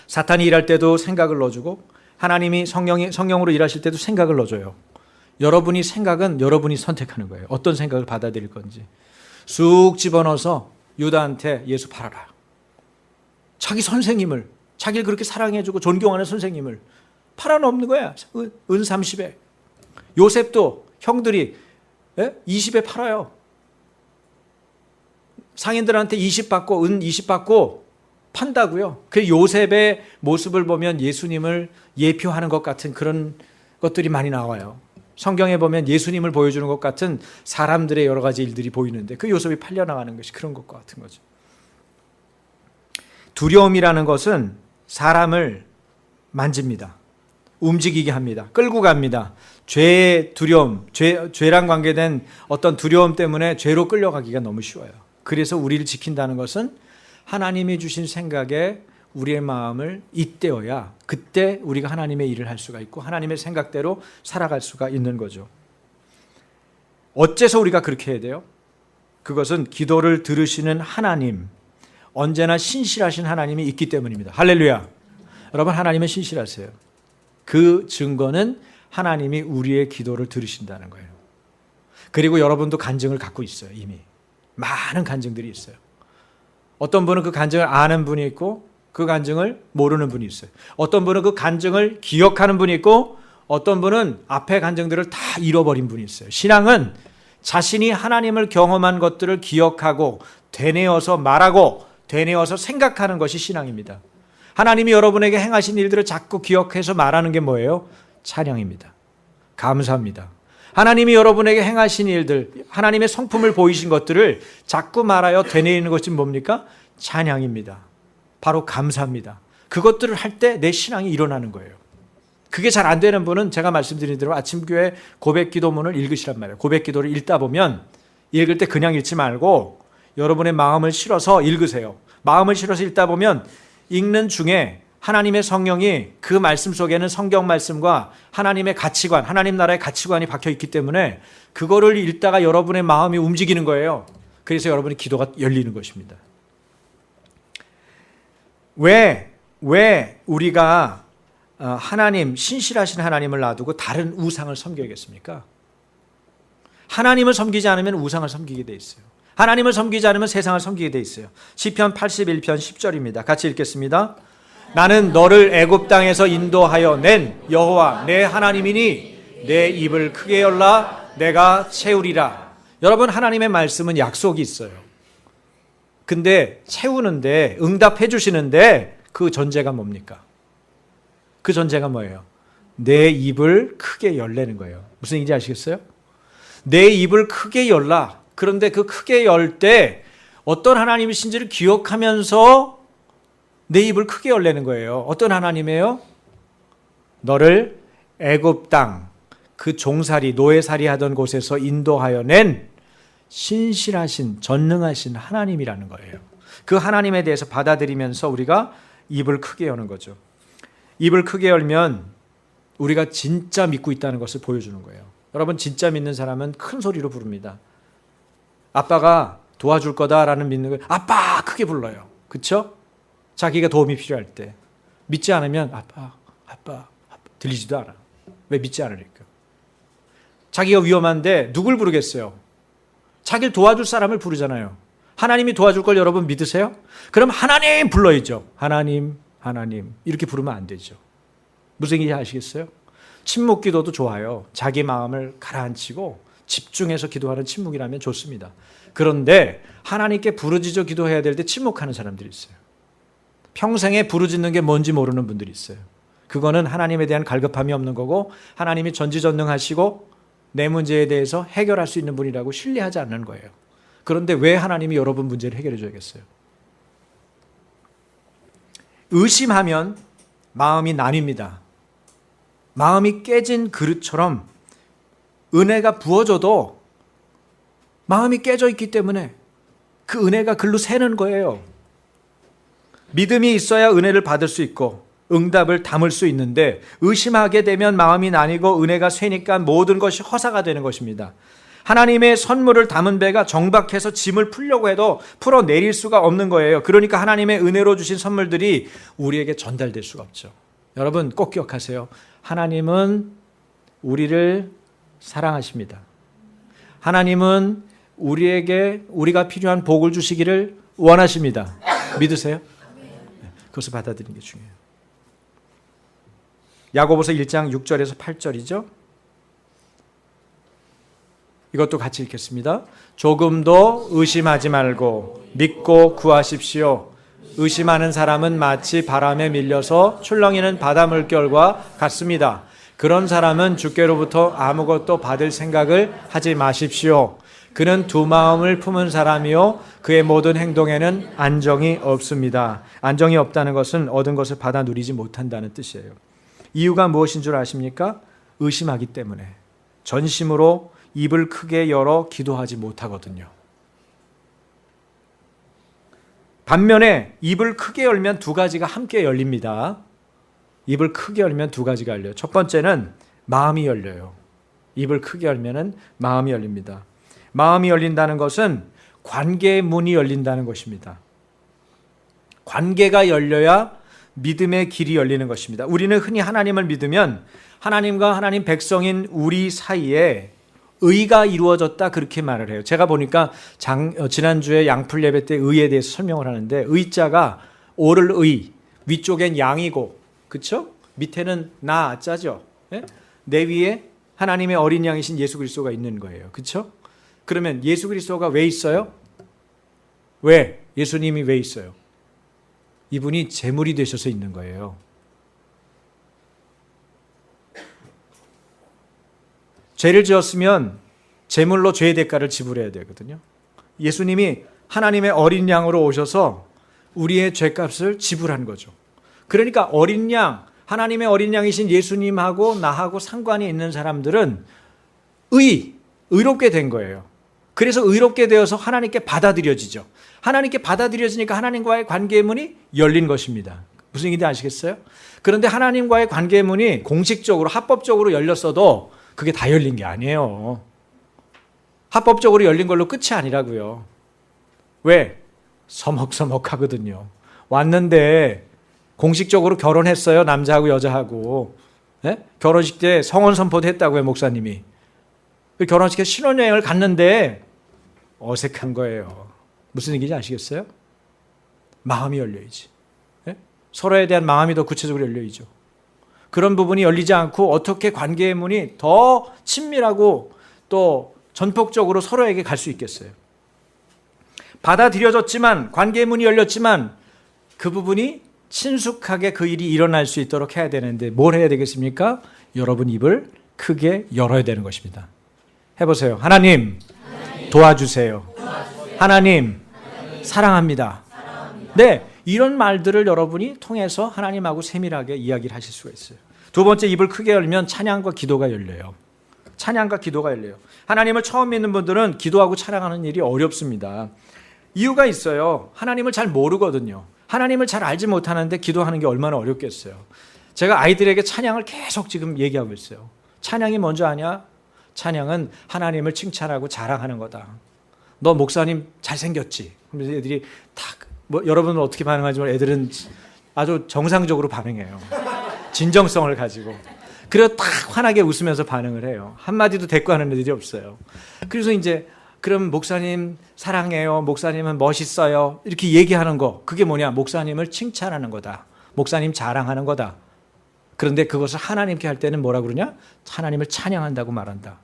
사탄이 일할 때도 생각을 넣어주고 하나님이 성령으로 일하실 때도 생각을 넣어줘요. 여러분이 생각은 여러분이 선택하는 거예요. 어떤 생각을 받아들일 건지. 쑥 집어넣어서 유다한테 예수 팔아라. 자기 선생님을, 자기를 그렇게 사랑해주고 존경하는 선생님을 팔아넘는 거야. 은 30에. 요셉도 형들이 20에 팔아요. 상인들한테 20 받고 은 20 받고 판다고요. 그 요셉의 모습을 보면 예수님을 예표하는 것 같은 그런 것들이 많이 나와요. 성경에 보면 예수님을 보여주는 것 같은 사람들의 여러 가지 일들이 보이는데 그 요셉이 팔려나가는 것이 그런 것과 같은 거죠. 두려움이라는 것은 사람을 만집니다. 움직이게 합니다. 끌고 갑니다. 죄의 두려움, 죄랑 관계된 어떤 두려움 때문에 죄로 끌려가기가 너무 쉬워요. 그래서 우리를 지킨다는 것은 하나님이 주신 생각에 우리의 마음을 잇대어야 그때 우리가 하나님의 일을 할 수가 있고 하나님의 생각대로 살아갈 수가 있는 거죠. 어째서 우리가 그렇게 해야 돼요? 그것은 기도를 들으시는 하나님, 언제나 신실하신 하나님이 있기 때문입니다. 할렐루야. 여러분, 하나님은 신실하세요. 그 증거는 하나님이 우리의 기도를 들으신다는 거예요. 그리고 여러분도 간증을 갖고 있어요. 이미 많은 간증들이 있어요. 어떤 분은 그 간증을 아는 분이 있고 그 간증을 모르는 분이 있어요. 어떤 분은 그 간증을 기억하는 분이 있고 어떤 분은 앞에 간증들을 다 잃어버린 분이 있어요. 신앙은 자신이 하나님을 경험한 것들을 기억하고 되뇌어서 말하고 되뇌어서 생각하는 것이 신앙입니다. 하나님이 여러분에게 행하신 일들을 자꾸 기억해서 말하는 게 뭐예요? 찬양입니다. 감사합니다. 하나님이 여러분에게 행하신 일들, 하나님의 성품을 보이신 것들을 자꾸 말하여 되뇌이는 것이 뭡니까? 찬양입니다. 바로 감사합니다. 그것들을 할 때 내 신앙이 일어나는 거예요. 그게 잘 안 되는 분은 제가 말씀드린 대로 아침교회 고백기도문을 읽으시란 말이에요. 고백기도를 읽다 보면 읽을 때 그냥 읽지 말고 여러분의 마음을 실어서 읽으세요. 마음을 실어서 읽다 보면 읽는 중에 하나님의 성령이 그 말씀 속에는 성경 말씀과 하나님의 가치관, 하나님 나라의 가치관이 박혀 있기 때문에 그거를 읽다가 여러분의 마음이 움직이는 거예요. 그래서 여러분의 기도가 열리는 것입니다. 왜 우리가 하나님, 신실하신 하나님을 놔두고 다른 우상을 섬겨야겠습니까? 하나님을 섬기지 않으면 우상을 섬기게 돼 있어요. 하나님을 섬기지 않으면 세상을 섬기게 돼 있어요. 시편 81편 10절입니다. 같이 읽겠습니다. 나는 너를 애굽 땅에서 인도하여 낸 여호와 내 하나님이니 내 입을 크게 열라 내가 채우리라. 여러분, 하나님의 말씀은 약속이 있어요. 근데 채우는데, 응답해 주시는데 그 전제가 뭡니까? 그 전제가 뭐예요? 내 입을 크게 열라는 거예요. 무슨 얘기인지 아시겠어요? 내 입을 크게 열라. 그런데 그 크게 열 때 어떤 하나님이신지를 기억하면서 내 입을 크게 열라는 거예요. 어떤 하나님이에요? 너를 애굽 땅, 그 종살이, 노예살이 하던 곳에서 인도하여 낸 신실하신, 전능하신 하나님이라는 거예요. 그 하나님에 대해서 받아들이면서 우리가 입을 크게 여는 거죠. 입을 크게 열면 우리가 진짜 믿고 있다는 것을 보여주는 거예요. 여러분, 진짜 믿는 사람은 큰 소리로 부릅니다. 아빠가 도와줄 거다라는 믿는 걸 아빠 크게 불러요. 그렇죠? 자기가 도움이 필요할 때. 믿지 않으면 아빠 들리지도 않아. 왜 믿지 않으니까. 자기가 위험한데 누굴 부르겠어요? 자기를 도와줄 사람을 부르잖아요. 하나님이 도와줄 걸 여러분 믿으세요? 그럼 하나님 불러야죠. 하나님 이렇게 부르면 안 되죠. 무슨 얘기인지 아시겠어요? 침묵 기도도 좋아요. 자기 마음을 가라앉히고 집중해서 기도하는 침묵이라면 좋습니다. 그런데 하나님께 부르짖어 기도해야 될 때 침묵하는 사람들이 있어요. 평생에 부르짖는 게 뭔지 모르는 분들이 있어요. 그거는 하나님에 대한 갈급함이 없는 거고 하나님이 전지전능하시고 내 문제에 대해서 해결할 수 있는 분이라고 신뢰하지 않는 거예요. 그런데 왜 하나님이 여러분 문제를 해결해 줘야겠어요? 의심하면 마음이 나뉩니다. 마음이 깨진 그릇처럼 은혜가 부어져도 마음이 깨져 있기 때문에 그 은혜가 글로 새는 거예요. 믿음이 있어야 은혜를 받을 수 있고 응답을 담을 수 있는데 의심하게 되면 마음이 나뉘고 은혜가 쇠니까 모든 것이 허사가 되는 것입니다. 하나님의 선물을 담은 배가 정박해서 짐을 풀려고 해도 풀어내릴 수가 없는 거예요. 그러니까 하나님의 은혜로 주신 선물들이 우리에게 전달될 수가 없죠. 여러분 꼭 기억하세요. 하나님은 우리를 사랑하십니다. 하나님은 우리에게 우리가 필요한 복을 주시기를 원하십니다. 믿으세요? 그것을 받아들이는 게 중요해요. 야고보서 1장 6절에서 8절이죠. 이것도 같이 읽겠습니다. 조금도 의심하지 말고 믿고 구하십시오. 의심하는 사람은 마치 바람에 밀려서 출렁이는 바다 물결과 같습니다. 그런 사람은 주께로부터 아무것도 받을 생각을 하지 마십시오. 그는 두 마음을 품은 사람이요 그의 모든 행동에는 안정이 없습니다. 안정이 없다는 것은 얻은 것을 받아 누리지 못한다는 뜻이에요. 이유가 무엇인 줄 아십니까? 의심하기 때문에 전심으로 입을 크게 열어 기도하지 못하거든요. 반면에 입을 크게 열면 두 가지가 함께 열립니다. 입을 크게 열면 두 가지가 열려요. 첫 번째는 마음이 열려요. 입을 크게 열면은 마음이 열립니다. 마음이 열린다는 것은 관계의 문이 열린다는 것입니다. 관계가 열려야 믿음의 길이 열리는 것입니다. 우리는 흔히 하나님을 믿으면 하나님과 하나님 백성인 우리 사이에 의가 이루어졌다 그렇게 말을 해요. 제가 보니까 지난주에 양풀 예배 때 의에 대해서 설명을 하는데 의자가 오를 의, 위쪽엔 양이고 그렇죠? 밑에는 나자죠. 네? 내 위에 하나님의 어린 양이신 예수 그리스도가 있는 거예요. 그렇죠? 그러면 예수 그리스도가 왜 있어요? 왜? 예수님이 왜 있어요? 이분이 제물이 되셔서 있는 거예요. 죄를 지었으면 제물로 죄의 대가를 지불해야 되거든요. 예수님이 하나님의 어린 양으로 오셔서 우리의 죄값을 지불한 거죠. 그러니까 어린 양, 하나님의 어린 양이신 예수님하고 나하고 상관이 있는 사람들은 의롭게 된 거예요. 그래서 의롭게 되어서 하나님께 받아들여지죠. 하나님께 받아들여지니까 하나님과의 관계의 문이 열린 것입니다. 무슨 얘기인지 아시겠어요? 그런데 하나님과의 관계의 문이 공식적으로 합법적으로 열렸어도 그게 다 열린 게 아니에요. 합법적으로 열린 걸로 끝이 아니라고요. 왜? 서먹서먹하거든요. 왔는데 공식적으로 결혼했어요. 남자하고 여자하고. 네? 결혼식 때 성혼 선포도 했다고요. 목사님이. 결혼식에 신혼여행을 갔는데 어색한 거예요. 무슨 얘기인지 아시겠어요? 마음이 열려야지. 네? 서로에 대한 마음이 더 구체적으로 열려야죠. 그런 부분이 열리지 않고 어떻게 관계의 문이 더 친밀하고 또 전폭적으로 서로에게 갈 수 있겠어요? 받아들여졌지만 관계의 문이 열렸지만 그 부분이 친숙하게 그 일이 일어날 수 있도록 해야 되는데 뭘 해야 되겠습니까? 여러분 입을 크게 열어야 되는 것입니다. 해보세요. 하나님 도와주세요. 하나님 사랑합니다. 네, 이런 말들을 여러분이 통해서 하나님하고 세밀하게 이야기를 하실 수가 있어요. 두 번째, 입을 크게 열면 찬양과 기도가 열려요. 찬양과 기도가 열려요. 하나님을 처음 믿는 분들은 기도하고 찬양하는 일이 어렵습니다. 이유가 있어요. 하나님을 잘 모르거든요. 하나님을 잘 알지 못하는데 기도하는 게 얼마나 어렵겠어요. 제가 아이들에게 찬양을 계속 지금 얘기하고 있어요. 찬양이 뭔지 아냐? 찬양은 하나님을 칭찬하고 자랑하는 거다. 너 목사님 잘생겼지? 그래서 애들이 탁, 여러분은 어떻게 반응하지만 애들은 아주 정상적으로 반응해요. 진정성을 가지고. 그래서 딱 환하게 웃으면서 반응을 해요. 한마디도 대꾸하는 애들이 없어요. 그래서 이제 그럼 목사님 사랑해요. 목사님은 멋있어요. 이렇게 얘기하는 거. 그게 뭐냐? 목사님을 칭찬하는 거다. 목사님 자랑하는 거다. 그런데 그것을 하나님께 할 때는 뭐라 그러냐? 하나님을 찬양한다고 말한다.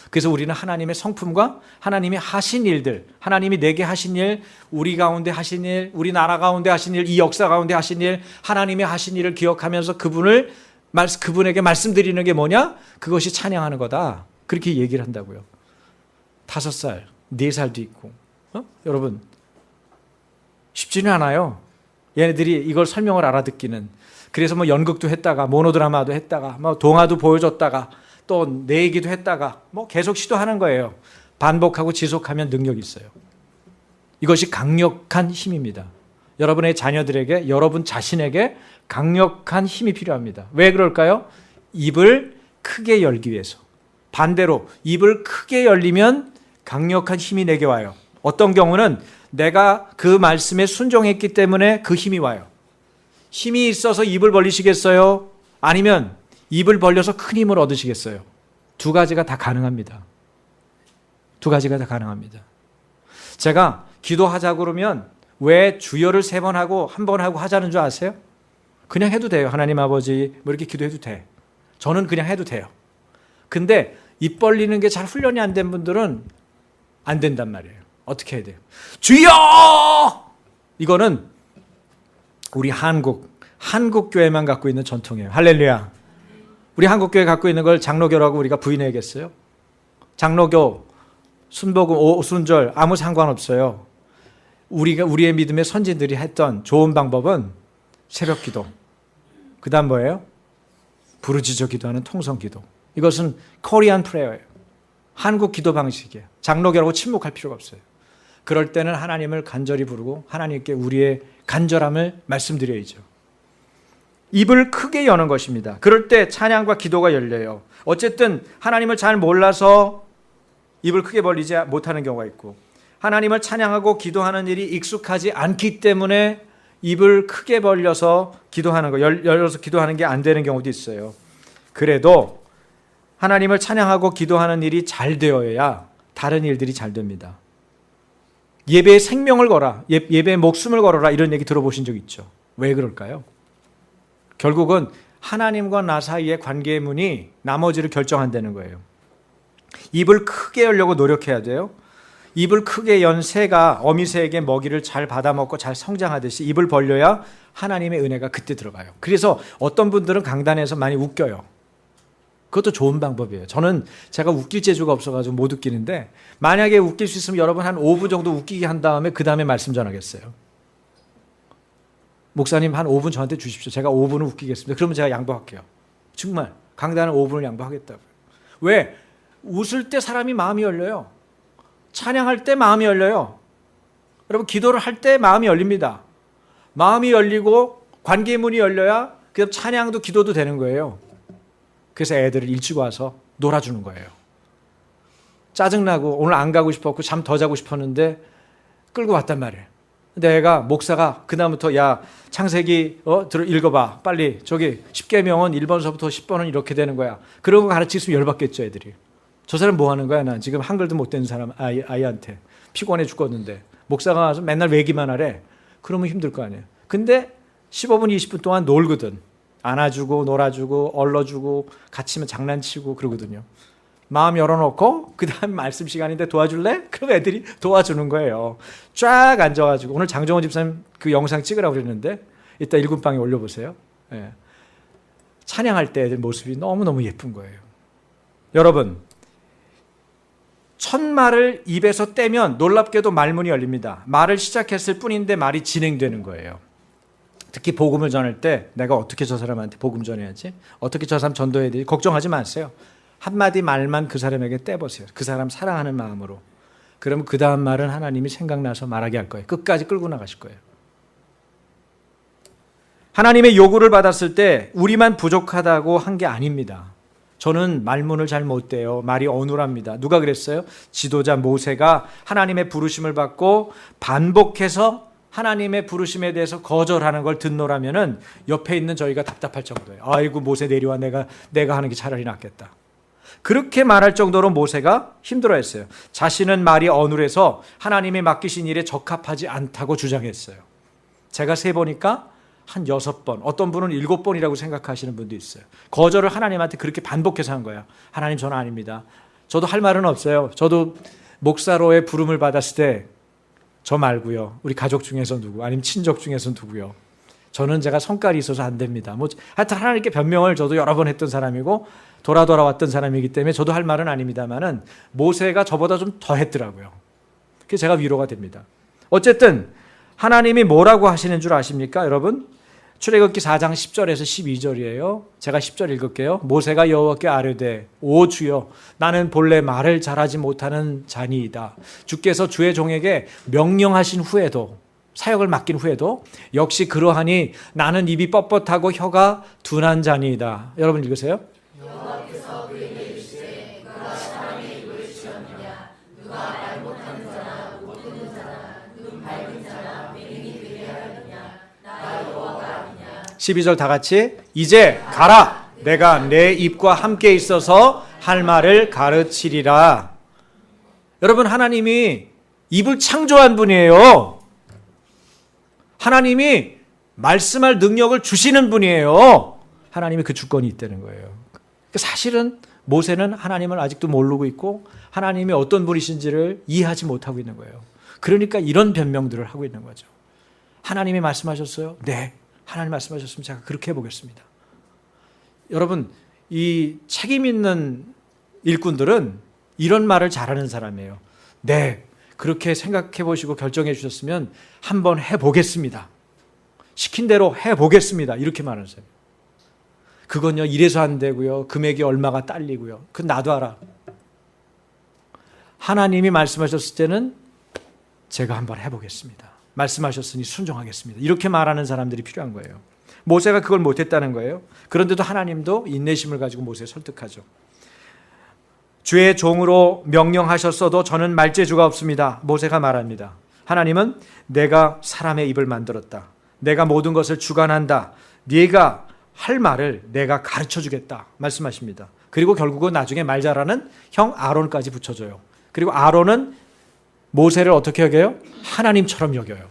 그래서 우리는 하나님의 성품과 하나님이 하신 일들, 하나님이 내게 하신 일, 우리 가운데 하신 일, 우리 나라 가운데 하신 일, 이 역사 가운데 하신 일, 하나님의 하신 일을 기억하면서 그분에게 말씀드리는 게 뭐냐? 그것이 찬양하는 거다. 그렇게 얘기를 한다고요. 5살, 4살도 있고. 여러분, 쉽지는 않아요. 얘네들이 이걸 설명을 알아듣기는. 그래서 뭐 연극도 했다가 모노드라마도 했다가 뭐 동화도 보여줬다가 또 내 얘기도 했다가 뭐 계속 시도하는 거예요. 반복하고 지속하면 능력이 있어요. 이것이 강력한 힘입니다. 여러분의 자녀들에게, 여러분 자신에게 강력한 힘이 필요합니다. 왜 그럴까요? 입을 크게 열기 위해서. 반대로 입을 크게 열리면 강력한 힘이 내게 와요. 어떤 경우는 내가 그 말씀에 순종했기 때문에 그 힘이 와요. 힘이 있어서 입을 벌리시겠어요? 아니면 입을 벌려서 큰 힘을 얻으시겠어요? 2가지가 다 가능합니다. 2가지가 다 가능합니다. 제가 기도하자 그러면 왜 주여를 3번 하고 1번 하고 하자는 줄 아세요? 그냥 해도 돼요. 하나님 아버지 뭐 이렇게 기도해도 돼. 저는 그냥 해도 돼요. 근데 입 벌리는 게 잘 훈련이 안 된 분들은 안 된단 말이에요. 어떻게 해야 돼요? 주여! 이거는 우리 한국교회만 갖고 있는 전통이에요. 할렐루야. 우리 한국교회 갖고 있는 걸 장로교라고 우리가 부인해야겠어요? 장로교, 순복음, 오순절 아무 상관없어요. 우리의 믿음의 선진들이 했던 좋은 방법은 새벽 기도. 그 다음 뭐예요? 부르짖어 기도하는 통성 기도. 이것은 코리안 프레어예요. 한국 기도 방식이에요. 장로교라고 침묵할 필요가 없어요. 그럴 때는 하나님을 간절히 부르고 하나님께 우리의 간절함을 말씀드려야죠. 입을 크게 여는 것입니다. 그럴 때 찬양과 기도가 열려요. 어쨌든 하나님을 잘 몰라서 입을 크게 벌리지 못하는 경우가 있고, 하나님을 찬양하고 기도하는 일이 익숙하지 않기 때문에 입을 크게 벌려서 기도하는 거, 열어서 기도하는 게 안 되는 경우도 있어요. 그래도 하나님을 찬양하고 기도하는 일이 잘 되어야 다른 일들이 잘 됩니다. 예배에 생명을 걸어라, 예배에 목숨을 걸어라, 이런 얘기 들어보신 적 있죠? 왜 그럴까요? 결국은 하나님과 나 사이의 관계의 문이 나머지를 결정한다는 거예요. 입을 크게 열려고 노력해야 돼요. 입을 크게 연 새가 어미새에게 먹이를 잘 받아먹고 잘 성장하듯이 입을 벌려야 하나님의 은혜가 그때 들어가요. 그래서 어떤 분들은 강단에서 많이 웃겨요. 그것도 좋은 방법이에요. 제가 웃길 재주가 없어가지고 못 웃기는데, 만약에 웃길 수 있으면 여러분 한 5분 정도 웃기게 한 다음에 그 다음에 말씀 전하겠어요. 목사님 한 5분 저한테 주십시오. 제가 5분은 웃기겠습니다. 그러면 제가 양보할게요. 정말 강단은 5분을 양보하겠다고요. 왜? 웃을 때 사람이 마음이 열려요. 찬양할 때 마음이 열려요. 여러분, 기도를 할 때 마음이 열립니다. 마음이 열리고 관계의 문이 열려야 그 찬양도 기도도 되는 거예요. 그래서 애들을 일찍 와서 놀아주는 거예요. 짜증나고 오늘 안 가고 싶었고 잠 더 자고 싶었는데 끌고 왔단 말이에요. 근데 애가, 목사가 그다음부터 야 창세기 읽어봐 빨리, 저기 10계명은 1번서부터 10번은 이렇게 되는 거야. 그런 거 가르치면 열받겠죠 애들이. 저 사람 뭐 하는 거야? 난 지금 한글도 못 되는 사람 아이한테 피곤해 죽겠는데 목사가 와서 맨날 외기만 하래. 그러면 힘들 거 아니에요. 근데 15분 20분 동안 놀거든. 안아주고 놀아주고 얼러주고 같이 장난치고 그러거든요. 마음 열어놓고 그 다음 말씀 시간인데 도와줄래? 그럼 애들이 도와주는 거예요. 쫙 앉아가지고, 오늘 장정원 집사님 그 영상 찍으라고 그랬는데 이따 일군방에 올려보세요. 예. 찬양할 때 애들 모습이 너무너무 예쁜 거예요. 여러분, 첫 말을 입에서 떼면 놀랍게도 말문이 열립니다. 말을 시작했을 뿐인데 말이 진행되는 거예요. 특히 복음을 전할 때 내가 어떻게 저 사람한테 복음 전해야지, 어떻게 저 사람 전도해야 되지, 걱정하지 마세요. 한마디 말만 그 사람에게 떼보세요. 그 사람 사랑하는 마음으로. 그러면 그 다음 말은 하나님이 생각나서 말하게 할 거예요. 끝까지 끌고 나가실 거예요. 하나님의 요구를 받았을 때 우리만 부족하다고 한 게 아닙니다. 저는 말문을 잘 못 떼요. 말이 어눌합니다. 누가 그랬어요? 지도자 모세가 하나님의 부르심을 받고 반복해서 하나님의 부르심에 대해서 거절하는 걸 듣노라면은 옆에 있는 저희가 답답할 정도예요. 아이고 모세 내려와, 내가 하는 게 차라리 낫겠다. 그렇게 말할 정도로 모세가 힘들어했어요. 자신은 말이 어눌해서 하나님이 맡기신 일에 적합하지 않다고 주장했어요. 제가 세보니까 한 6번, 어떤 분은 7번이라고 생각하시는 분도 있어요. 거절을 하나님한테 그렇게 반복해서 한 거야. 하나님, 저는 아닙니다. 저도 할 말은 없어요. 저도 목사로의 부름을 받았을 때 저 말고요. 우리 가족 중에서 누구, 아니면 친족 중에서 누구요. 저는 제가 성깔이 있어서 안 됩니다. 하여튼 하나님께 변명을 저도 여러 번 했던 사람이고 돌아왔던 사람이기 때문에 저도 할 말은 아닙니다만은 모세가 저보다 좀 더 했더라고요. 그래서 제가 위로가 됩니다. 어쨌든 하나님이 뭐라고 하시는 줄 아십니까, 여러분? 출애굽기 4장 10절에서 12절이에요. 제가 10절 읽을게요. 모세가 여호와께 아뢰되 오 주여 나는 본래 말을 잘하지 못하는 자니이다. 주께서 주의 종에게 명령하신 후에도, 사역을 맡긴 후에도 역시 그러하니 나는 입이 뻣뻣하고 혀가 둔한 자니이다. 여러분 읽으세요. 여호와께서 그에게 이르시되 그가 사람의 입을 지었느냐 누가 말 못하는 자나 못 듣는 자나 눈 밝은 자나 맹인이 되게 하였느냐 나 여호와가 아니냐. 12절 다 같이 이제 가라 내가 내 입과 함께 있어서 할 말을 가르치리라. 여러분 하나님이 입을 창조한 분이에요. 하나님이 말씀할 능력을 주시는 분이에요. 하나님이 그 주권이 있다는 거예요. 사실은 모세는 하나님을 아직도 모르고 있고 하나님이 어떤 분이신지를 이해하지 못하고 있는 거예요. 그러니까 이런 변명들을 하고 있는 거죠. 하나님이 말씀하셨어요? 네. 하나님 말씀하셨으면 제가 그렇게 해보겠습니다. 여러분, 이 책임 있는 일꾼들은 이런 말을 잘하는 사람이에요. 네. 그렇게 생각해 보시고 결정해 주셨으면 한번 해보겠습니다. 시킨 대로 해보겠습니다. 이렇게 말하는 사람이에요. 그건요 이래서 안 되고요. 금액이 얼마가 딸리고요. 그건 나도 알아. 하나님이 말씀하셨을 때는 제가 한번 해보겠습니다. 말씀하셨으니 순종하겠습니다. 이렇게 말하는 사람들이 필요한 거예요. 모세가 그걸 못했다는 거예요. 그런데도 하나님도 인내심을 가지고 모세를 설득하죠. 주의 종으로 명령하셨어도 저는 말재주가 없습니다. 모세가 말합니다. 하나님은 내가 사람의 입을 만들었다. 내가 모든 것을 주관한다. 네가 할 말을 내가 가르쳐주겠다 말씀하십니다. 그리고 결국은 나중에 말 잘하는 형 아론까지 붙여줘요. 그리고 아론은 모세를 어떻게 여겨요? 하나님처럼 여겨요.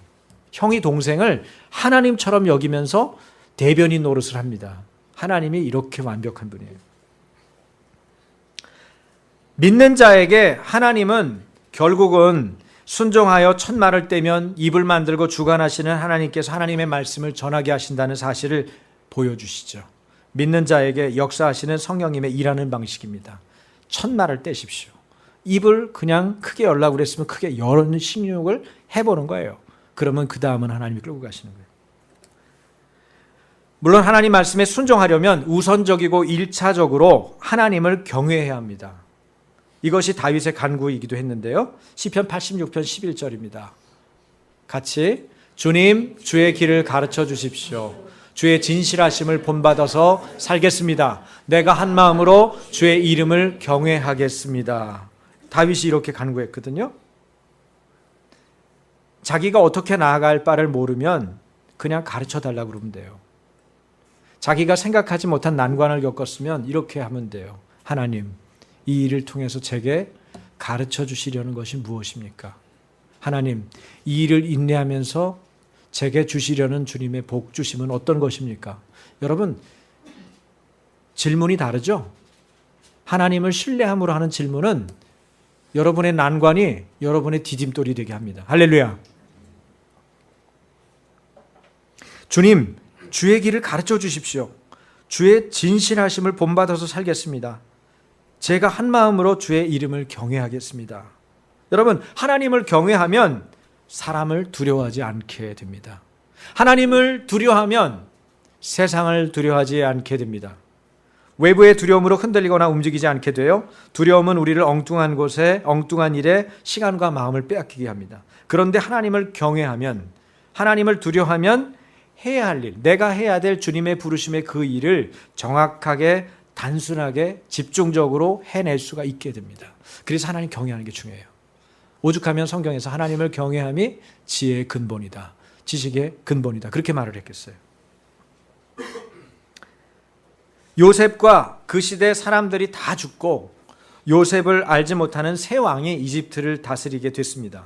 형이 동생을 하나님처럼 여기면서 대변인 노릇을 합니다. 하나님이 이렇게 완벽한 분이에요. 믿는 자에게 하나님은 결국은 순종하여 첫 말을 떼면 입을 만들고 주관하시는 하나님께서 하나님의 말씀을 전하게 하신다는 사실을 보여주시죠. 믿는 자에게 역사하시는 성령님의 일하는 방식입니다. 첫 말을 떼십시오. 입을 그냥 크게 열라고 그랬으면 크게 여는 식욕을 해보는 거예요. 그러면 그 다음은 하나님이 끌고 가시는 거예요. 물론 하나님 말씀에 순종하려면 우선적이고 1차적으로 하나님을 경외해야 합니다. 이것이 다윗의 간구이기도 했는데요. 시편 86편 11절입니다. 같이 주님 주의 길을 가르쳐 주십시오. 주의 진실하심을 본받아서 살겠습니다. 내가 한 마음으로 주의 이름을 경외하겠습니다. 다윗이 이렇게 간구했거든요. 자기가 어떻게 나아갈 바를 모르면 그냥 가르쳐 달라고 그러면 돼요. 자기가 생각하지 못한 난관을 겪었으면 이렇게 하면 돼요. 하나님, 이 일을 통해서 제게 가르쳐 주시려는 것이 무엇입니까? 하나님, 이 일을 인내하면서 제게 주시려는 주님의 복 주심은 어떤 것입니까? 여러분, 질문이 다르죠? 하나님을 신뢰함으로 하는 질문은 여러분의 난관이 여러분의 디딤돌이 되게 합니다. 할렐루야. 주님, 주의 길을 가르쳐 주십시오. 주의 진실하심을 본받아서 살겠습니다. 제가 한 마음으로 주의 이름을 경외하겠습니다. 여러분, 하나님을 경외하면 사람을 두려워하지 않게 됩니다. 하나님을 두려워하면 세상을 두려워하지 않게 됩니다. 외부의 두려움으로 흔들리거나 움직이지 않게 돼요. 두려움은 우리를 엉뚱한 곳에, 엉뚱한 일에 시간과 마음을 빼앗기게 합니다. 그런데 하나님을 경외하면, 하나님을 두려워하면 해야 할 일, 내가 해야 될 주님의 부르심의 그 일을 정확하게, 단순하게, 집중적으로 해낼 수가 있게 됩니다. 그래서 하나님 경외하는 게 중요해요. 오죽하면 성경에서 하나님을 경외함이 지혜의 근본이다, 지식의 근본이다, 그렇게 말을 했겠어요. 요셉과 그 시대 사람들이 다 죽고 요셉을 알지 못하는 새 왕이 이집트를 다스리게 됐습니다.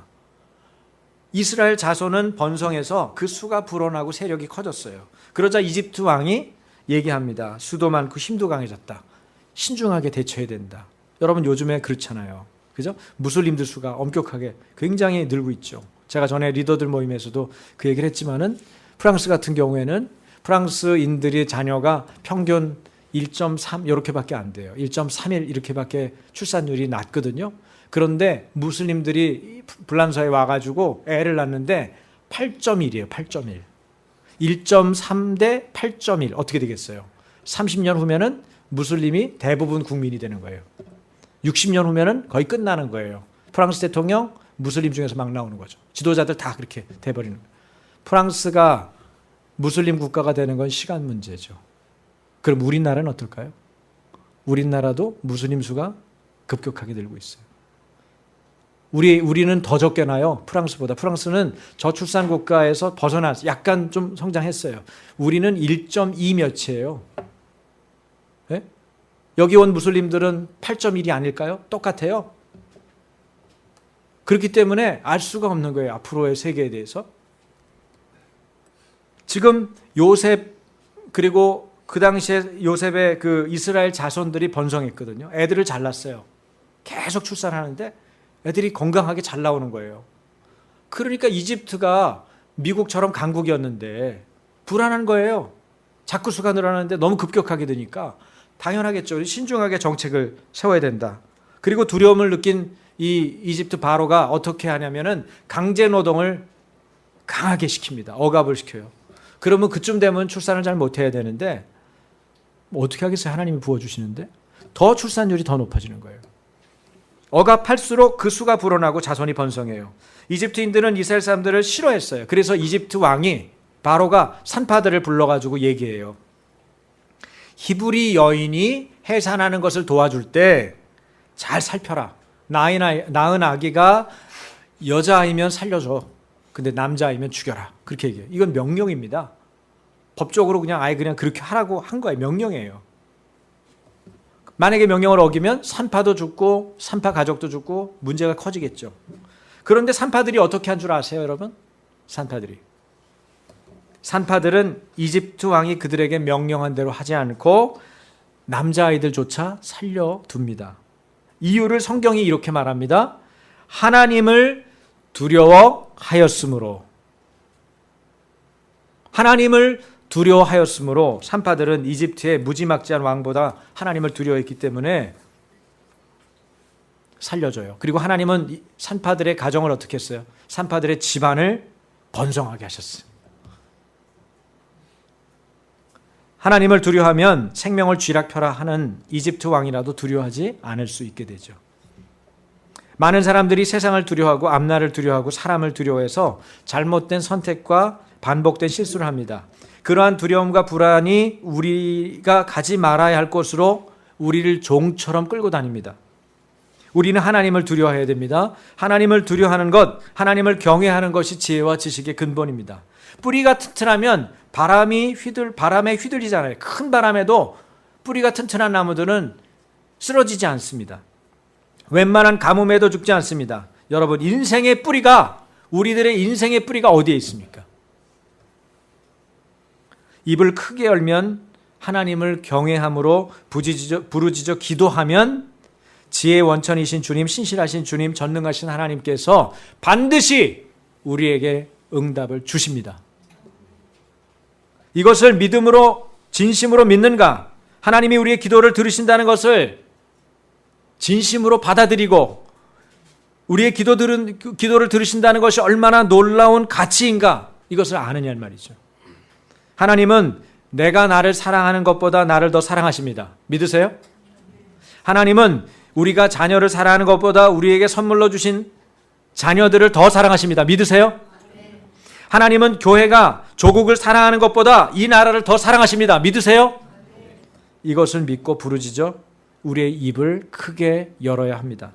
이스라엘 자손은 번성해서 그 수가 불어나고 세력이 커졌어요. 그러자 이집트 왕이 얘기합니다. 수도 많고 힘도 강해졌다. 신중하게 대처해야 된다. 여러분 요즘에 그렇잖아요. 그죠? 무슬림들 수가 엄격하게 굉장히 늘고 있죠. 제가 전에 리더들 모임에서도 그 얘기를 했지만은 프랑스 같은 경우에는 프랑스인들의 자녀가 평균 1.3 이렇게밖에 안 돼요. 1.31 이렇게밖에 출산율이 낮거든요. 그런데 무슬림들이 불란서에 와가지고 애를 낳는데 8.1이에요. 8.1. 1.3 대 8.1 어떻게 되겠어요? 30년 후면은 무슬림이 대부분 국민이 되는 거예요. 60년 후면은 거의 끝나는 거예요. 프랑스 대통령 무슬림 중에서 막 나오는 거죠. 지도자들 다 그렇게 돼버리는 거예요. 프랑스가 무슬림 국가가 되는 건 시간 문제죠. 그럼 우리나라는 어떨까요? 우리나라도 무슬림 수가 급격하게 늘고 있어요. 우리는 더 적게 나요. 프랑스보다. 프랑스는 저출산 국가에서 벗어나서 약간 좀 성장했어요. 우리는 1.2 몇이에요. 네? 여기 온 무슬림들은 8.1이 아닐까요? 똑같아요. 그렇기 때문에 알 수가 없는 거예요. 앞으로의 세계에 대해서. 지금 요셉 그리고 그 당시에 요셉의 그 이스라엘 자손들이 번성했거든요. 애들을 잘 낳았어요. 계속 출산하는데 애들이 건강하게 잘 나오는 거예요. 그러니까 이집트가 미국처럼 강국이었는데 불안한 거예요. 자꾸 수가 늘어나는데 너무 급격하게 되니까 당연하겠죠. 신중하게 정책을 세워야 된다. 그리고 두려움을 느낀 이 이집트 바로가 어떻게 하냐면은 강제 노동을 강하게 시킵니다. 억압을 시켜요. 그러면 그쯤 되면 출산을 잘 못해야 되는데 뭐 어떻게 하겠어요? 하나님이 부어주시는데 더 출산율이 더 높아지는 거예요. 억압할수록 그 수가 불어나고 자손이 번성해요. 이집트인들은 이스라엘 사람들을 싫어했어요. 그래서 이집트 왕이 바로가 산파들을 불러가지고 얘기해요. 히브리 여인이 해산하는 것을 도와줄 때 잘 살펴라. 낳은 아기가 여자아이면 살려줘. 근데 남자아이면 죽여라. 그렇게 얘기해요. 이건 명령입니다. 법적으로 그냥 아예 그냥 그렇게 하라고 한 거예요. 명령이에요. 만약에 명령을 어기면 산파도 죽고 산파 가족도 죽고 문제가 커지겠죠. 그런데 산파들이 어떻게 한 줄 아세요, 여러분? 산파들은 이집트 왕이 그들에게 명령한 대로 하지 않고 남자아이들조차 살려둡니다. 이유를 성경이 이렇게 말합니다. 하나님을 두려워하였으므로 산파들은 이집트의 무지막지한 왕보다 하나님을 두려워했기 때문에 살려줘요. 그리고 하나님은 산파들의 가정을 어떻게 했어요? 산파들의 집안을 번성하게 하셨어요. 하나님을 두려워하면 생명을 쥐락펴라 하는 이집트 왕이라도 두려워하지 않을 수 있게 되죠. 많은 사람들이 세상을 두려워하고 앞날을 두려워하고 사람을 두려워해서 잘못된 선택과 반복된 실수를 합니다. 그러한 두려움과 불안이 우리가 가지 말아야 할 곳으로 우리를 종처럼 끌고 다닙니다. 우리는 하나님을 두려워해야 됩니다. 하나님을 두려워하는 것, 하나님을 경외하는 것이 지혜와 지식의 근본입니다. 뿌리가 튼튼하면 바람에 휘둘리잖아요. 큰 바람에도 뿌리가 튼튼한 나무들은 쓰러지지 않습니다. 웬만한 가뭄에도 죽지 않습니다. 여러분, 우리들의 인생의 뿌리가 어디에 있습니까? 입을 크게 열면 하나님을 경외함으로 부르짖어 기도하면 지혜의 원천이신 주님, 신실하신 주님, 전능하신 하나님께서 반드시 우리에게 응답을 주십니다. 이것을 믿음으로 진심으로 믿는가? 하나님이 우리의 기도를 들으신다는 것을 진심으로 받아들이고 우리의 기도를 들으신다는 것이 얼마나 놀라운 가치인가? 이것을 아느냐는 말이죠. 하나님은 내가 나를 사랑하는 것보다 나를 더 사랑하십니다. 믿으세요? 하나님은 우리가 자녀를 사랑하는 것보다 우리에게 선물로 주신 자녀들을 더 사랑하십니다. 믿으세요? 하나님은 교회가 조국을 사랑하는 것보다 이 나라를 더 사랑하십니다. 믿으세요? 이것을 믿고 부르짖어 우리의 입을 크게 열어야 합니다.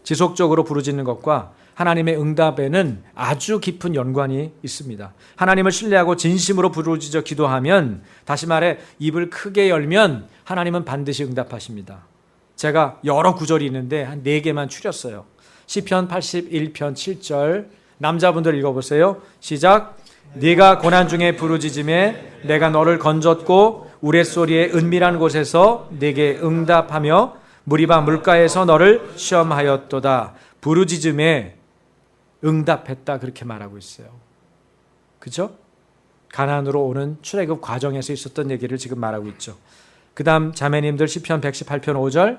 지속적으로 부르짖는 것과 하나님의 응답에는 아주 깊은 연관이 있습니다. 하나님을 신뢰하고 진심으로 부르짖어 기도하면, 다시 말해 입을 크게 열면 하나님은 반드시 응답하십니다. 제가 여러 구절이 있는데 한 4개만 추렸어요. 시편 81편 7절 남자분들 읽어보세요. 시작. 네가 고난 중에 부르짖음에 내가 너를 건졌고 우레소리의 은밀한 곳에서 네게 응답하며 무리바 물가에서 너를 시험하였도다. 부르짖음에 응답했다 그렇게 말하고 있어요. 그죠? 가나안으로 오는 출애굽 과정에서 있었던 얘기를 지금 말하고 있죠. 그 다음 자매님들 시편 118편 5절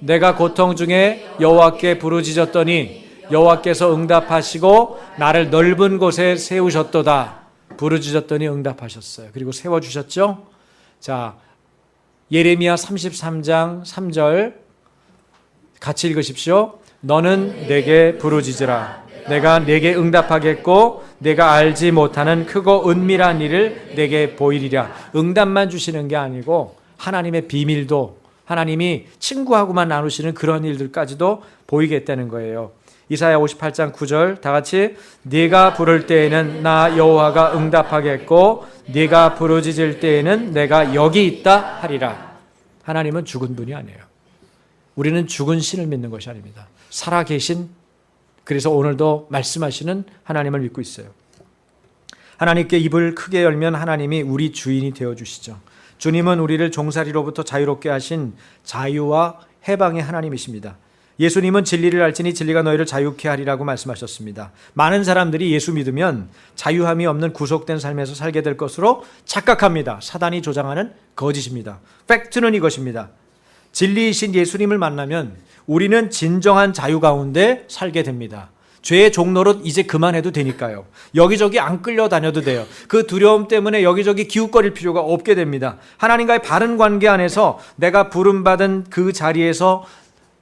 내가 고통 중에 여호와께 부르짖었더니 여호와께서 응답하시고 나를 넓은 곳에 세우셨도다. 부르짖었더니 응답하셨어요. 그리고 세워주셨죠. 자, 예레미야 33장 3절 같이 읽으십시오. 너는 내게 부르짖으라. 내가 내게 응답하겠고 내가 알지 못하는 크고 은밀한 일을 내게 보이리라. 응답만 주시는 게 아니고 하나님의 비밀도 하나님이 친구하고만 나누시는 그런 일들까지도 보이겠다는 거예요. 이사야 58장 9절 다 같이 네가 부를 때에는 나 여호와가 응답하겠고 네가 부르짖을 때에는 내가 여기 있다 하리라. 하나님은 죽은 분이 아니에요. 우리는 죽은 신을 믿는 것이 아닙니다. 살아계신, 그래서 오늘도 말씀하시는 하나님을 믿고 있어요. 하나님께 입을 크게 열면 하나님이 우리 주인이 되어주시죠. 주님은 우리를 종살이로부터 자유롭게 하신 자유와 해방의 하나님이십니다. 예수님은 진리를 알지니 진리가 너희를 자유케 하리라고 말씀하셨습니다. 많은 사람들이 예수 믿으면 자유함이 없는 구속된 삶에서 살게 될 것으로 착각합니다. 사단이 조장하는 거짓입니다. 팩트는 이것입니다. 진리이신 예수님을 만나면 우리는 진정한 자유 가운데 살게 됩니다. 죄의 종노릇 이제 그만해도 되니까요. 여기저기 안 끌려다녀도 돼요. 그 두려움 때문에 여기저기 기웃거릴 필요가 없게 됩니다. 하나님과의 바른 관계 안에서 내가 부름받은 그 자리에서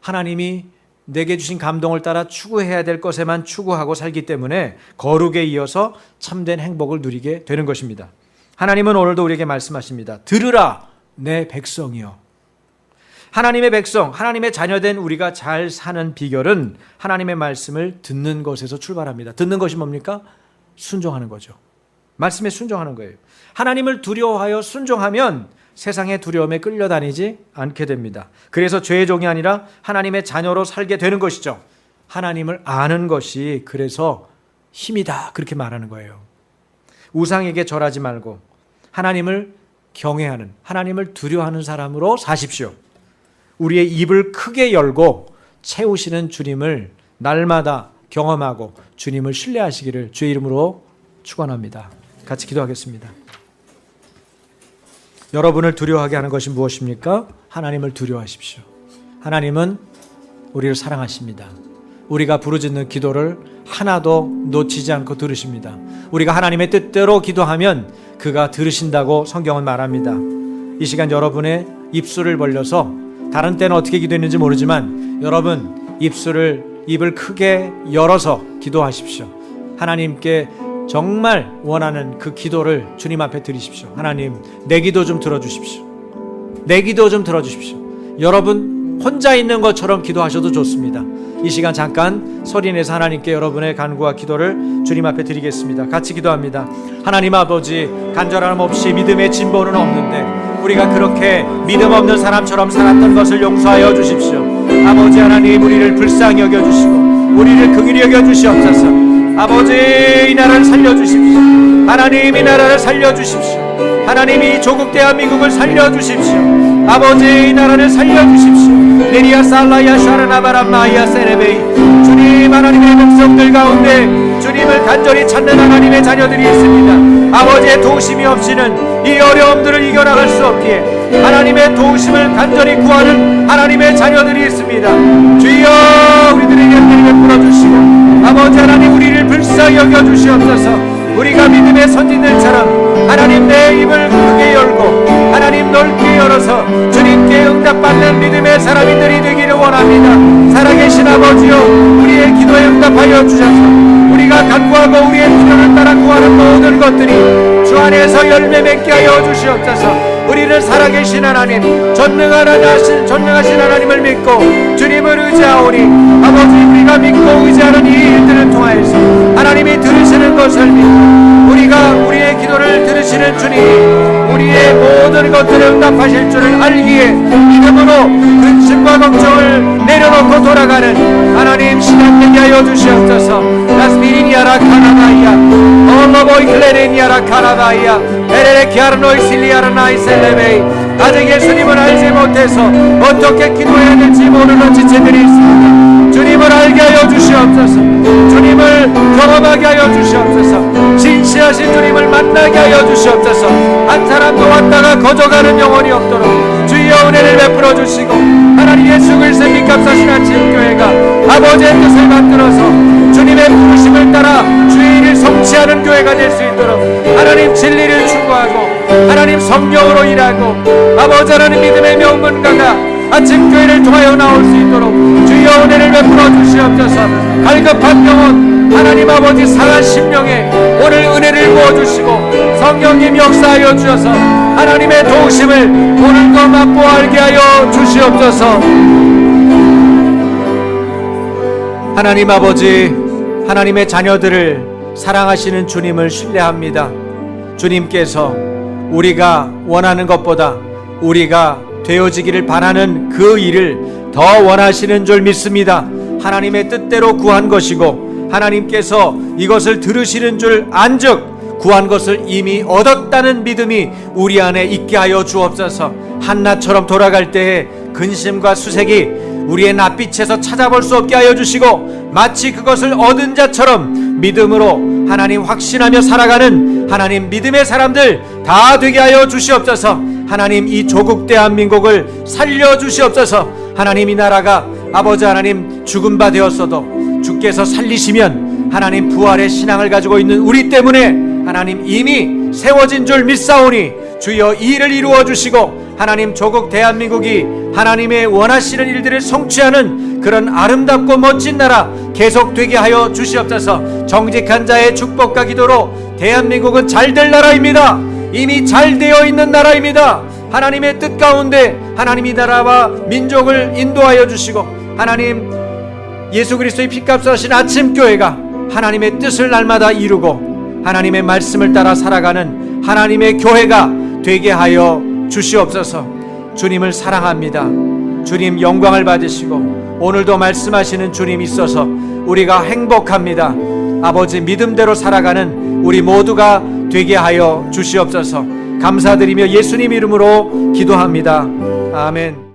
하나님이 내게 주신 감동을 따라 추구해야 될 것에만 추구하고 살기 때문에 거룩에 이어서 참된 행복을 누리게 되는 것입니다. 하나님은 오늘도 우리에게 말씀하십니다. 들으라 내 백성이여. 하나님의 백성, 하나님의 자녀된 우리가 잘 사는 비결은 하나님의 말씀을 듣는 것에서 출발합니다. 듣는 것이 뭡니까? 순종하는 거죠. 말씀에 순종하는 거예요. 하나님을 두려워하여 순종하면 세상의 두려움에 끌려다니지 않게 됩니다. 그래서 죄의 종이 아니라 하나님의 자녀로 살게 되는 것이죠. 하나님을 아는 것이 그래서 힘이다 그렇게 말하는 거예요. 우상에게 절하지 말고 하나님을 경외하는, 하나님을 두려워하는 사람으로 사십시오. 우리의 입을 크게 열고 채우시는 주님을 날마다 경험하고 주님을 신뢰하시기를 주의 이름으로 축원합니다. 같이 기도하겠습니다. 여러분을 두려워하게 하는 것이 무엇입니까? 하나님을 두려워하십시오. 하나님은 우리를 사랑하십니다. 우리가 부르짖는 기도를 하나도 놓치지 않고 들으십니다. 우리가 하나님의 뜻대로 기도하면 그가 들으신다고 성경은 말합니다. 이 시간 여러분의 입술을 벌려서, 다른 때는 어떻게 기도했는지 모르지만 여러분 입을 크게 열어서 기도하십시오. 하나님께 정말 원하는 그 기도를 주님 앞에 드리십시오. 하나님, 내 기도 좀 들어주십시오. 내 기도 좀 들어주십시오. 여러분 혼자 있는 것처럼 기도하셔도 좋습니다. 이 시간 잠깐 소리내서 하나님께 여러분의 간구와 기도를 주님 앞에 드리겠습니다. 같이 기도합니다. 하나님 아버지, 간절함 없이 믿음의 진보는 없는데 우리가 그렇게 믿음 없는 사람처럼 살았던 것을 용서하여 주십시오. 아버지 하나님, 우리를 불쌍히 여겨주시고 우리를 긍휼히 여겨주시옵소서. 아버지, 이 나라를 살려주십시오. 하나님, 이 나라를 살려주십시오. 하나님이 조국 대한민국을 살려주십시오. 아버지, 이 나라를 살려주십시오. 네리아 살라야 샤르나바람마이야 세레베이. 주님, 하나님의 백성들 가운데 주님을 간절히 찾는 하나님의 자녀들이 있습니다. 아버지의 도우심이 없이는 이 어려움들을 이겨나갈 수 없기에 하나님의 도우심을 간절히 구하는 하나님의 자녀들이 있습니다. 주여, 우리들에게 은혜를 베풀어주시고 아버지 하나님, 우리를 불쌍히 여겨주시옵소서. 우리가 믿음의 선진들처럼 하나님 내 입을 크게 열고 하나님 넓게 열어서 주님께 응답받는 믿음의 사람들이 되기를 원합니다. 살아계신 아버지여, 우리의 기도에 응답하여 주셔서 우리가 간구하고 우리의 필요를 따라 구하는 모든 것들이 주 안에서 열매 맺게 하여 주시옵소서. 우리는 살아계신 하나님, 전능하신 하나님을 믿고 주님을 의지하오니 아버지, 우리가 믿고 의지하는 이 일들을 통하여서 하나님이 들으시는 것을 믿고 우리가 우리의 기도를 들으시는 주님, 우리의 모든 것들을 응답하실 줄을 알기에 믿음으로 근심과 걱정을 내려놓고 돌아가는 하나님 시간 되게 하여 주시옵소서. 라스피리니아라 카나바이야 올로보이 클레리니아라 카나바이야 에레레 키아르노이 실리아라 나이셀레베이 아직 예수님을 알지 못해서 어떻게 기도해야 될지 모르는 지체들이 있습니다. 주님을 알게 하여 주시옵소서. 주님을 경험하게 하여 주시옵소서. 진시하신 주님을 만나게 하여 주시옵소서. 한 사람도 왔다가 거저가는 영혼이 없도록 주의 은혜를 베풀어 주시고, 하나님 예수 그리스도의 빛값 사신 아침 교회가 아버지의 뜻을 받들어서 주님의 부르심을 따라 주의 일을 성취하는 교회가 될 수 있도록 하나님 진리를 추구하고 하나님 성령으로 일하고 아버지 하나님 믿음의 명문가가 아침 교회를 통하여 나올 수 있도록 주의 은혜를 베풀어 주시옵소서. 갈급한 영혼 하나님 아버지 상한 심령에 오늘 은혜를 부어주시고 성령님 역사하여 주셔서 하나님의 도우심을 오늘도 맛보아 알게 하여 주시옵소서. 하나님 아버지, 하나님의 자녀들을 사랑하시는 주님을 신뢰합니다. 주님께서 우리가 원하는 것보다 우리가 되어지기를 바라는 그 일을 더 원하시는 줄 믿습니다. 하나님의 뜻대로 구한 것이고 하나님께서 이것을 들으시는 줄 안즉 구한 것을 이미 얻었다는 믿음이 우리 안에 있게 하여 주옵소서. 한나처럼 돌아갈 때에 근심과 수색이 우리의 낯빛에서 찾아볼 수 없게 하여 주시고 마치 그것을 얻은 자처럼 믿음으로 하나님 확신하며 살아가는 하나님 믿음의 사람들 다 되게 하여 주시옵소서. 하나님 이 조국 대한민국을 살려주시옵소서. 하나님 이 나라가 아버지 하나님 죽은 바 되었어도 주께서 살리시면 하나님 부활의 신앙을 가지고 있는 우리 때문에 하나님 이미 세워진 줄 믿사오니 주여 이 일을 이루어 주시고 하나님 조국 대한민국이 하나님의 원하시는 일들을 성취하는 그런 아름답고 멋진 나라 계속되게 하여 주시옵소서. 정직한 자의 축복과 기도로 대한민국은 잘될 나라입니다. 이미 잘 되어 있는 나라입니다. 하나님의 뜻 가운데 하나님 이 나라와 민족을 인도하여 주시고 하나님 예수 그리스도의 피값 하신 아침 교회가 하나님의 뜻을 날마다 이루고 하나님의 말씀을 따라 살아가는 하나님의 교회가 되게 하여 주시옵소서. 주님을 사랑합니다. 주님 영광을 받으시고 오늘도 말씀하시는 주님 있어서 우리가 행복합니다. 아버지 믿음대로 살아가는 우리 모두가 되게 하여 주시옵소서. 감사드리며 예수님 이름으로 기도합니다. 아멘.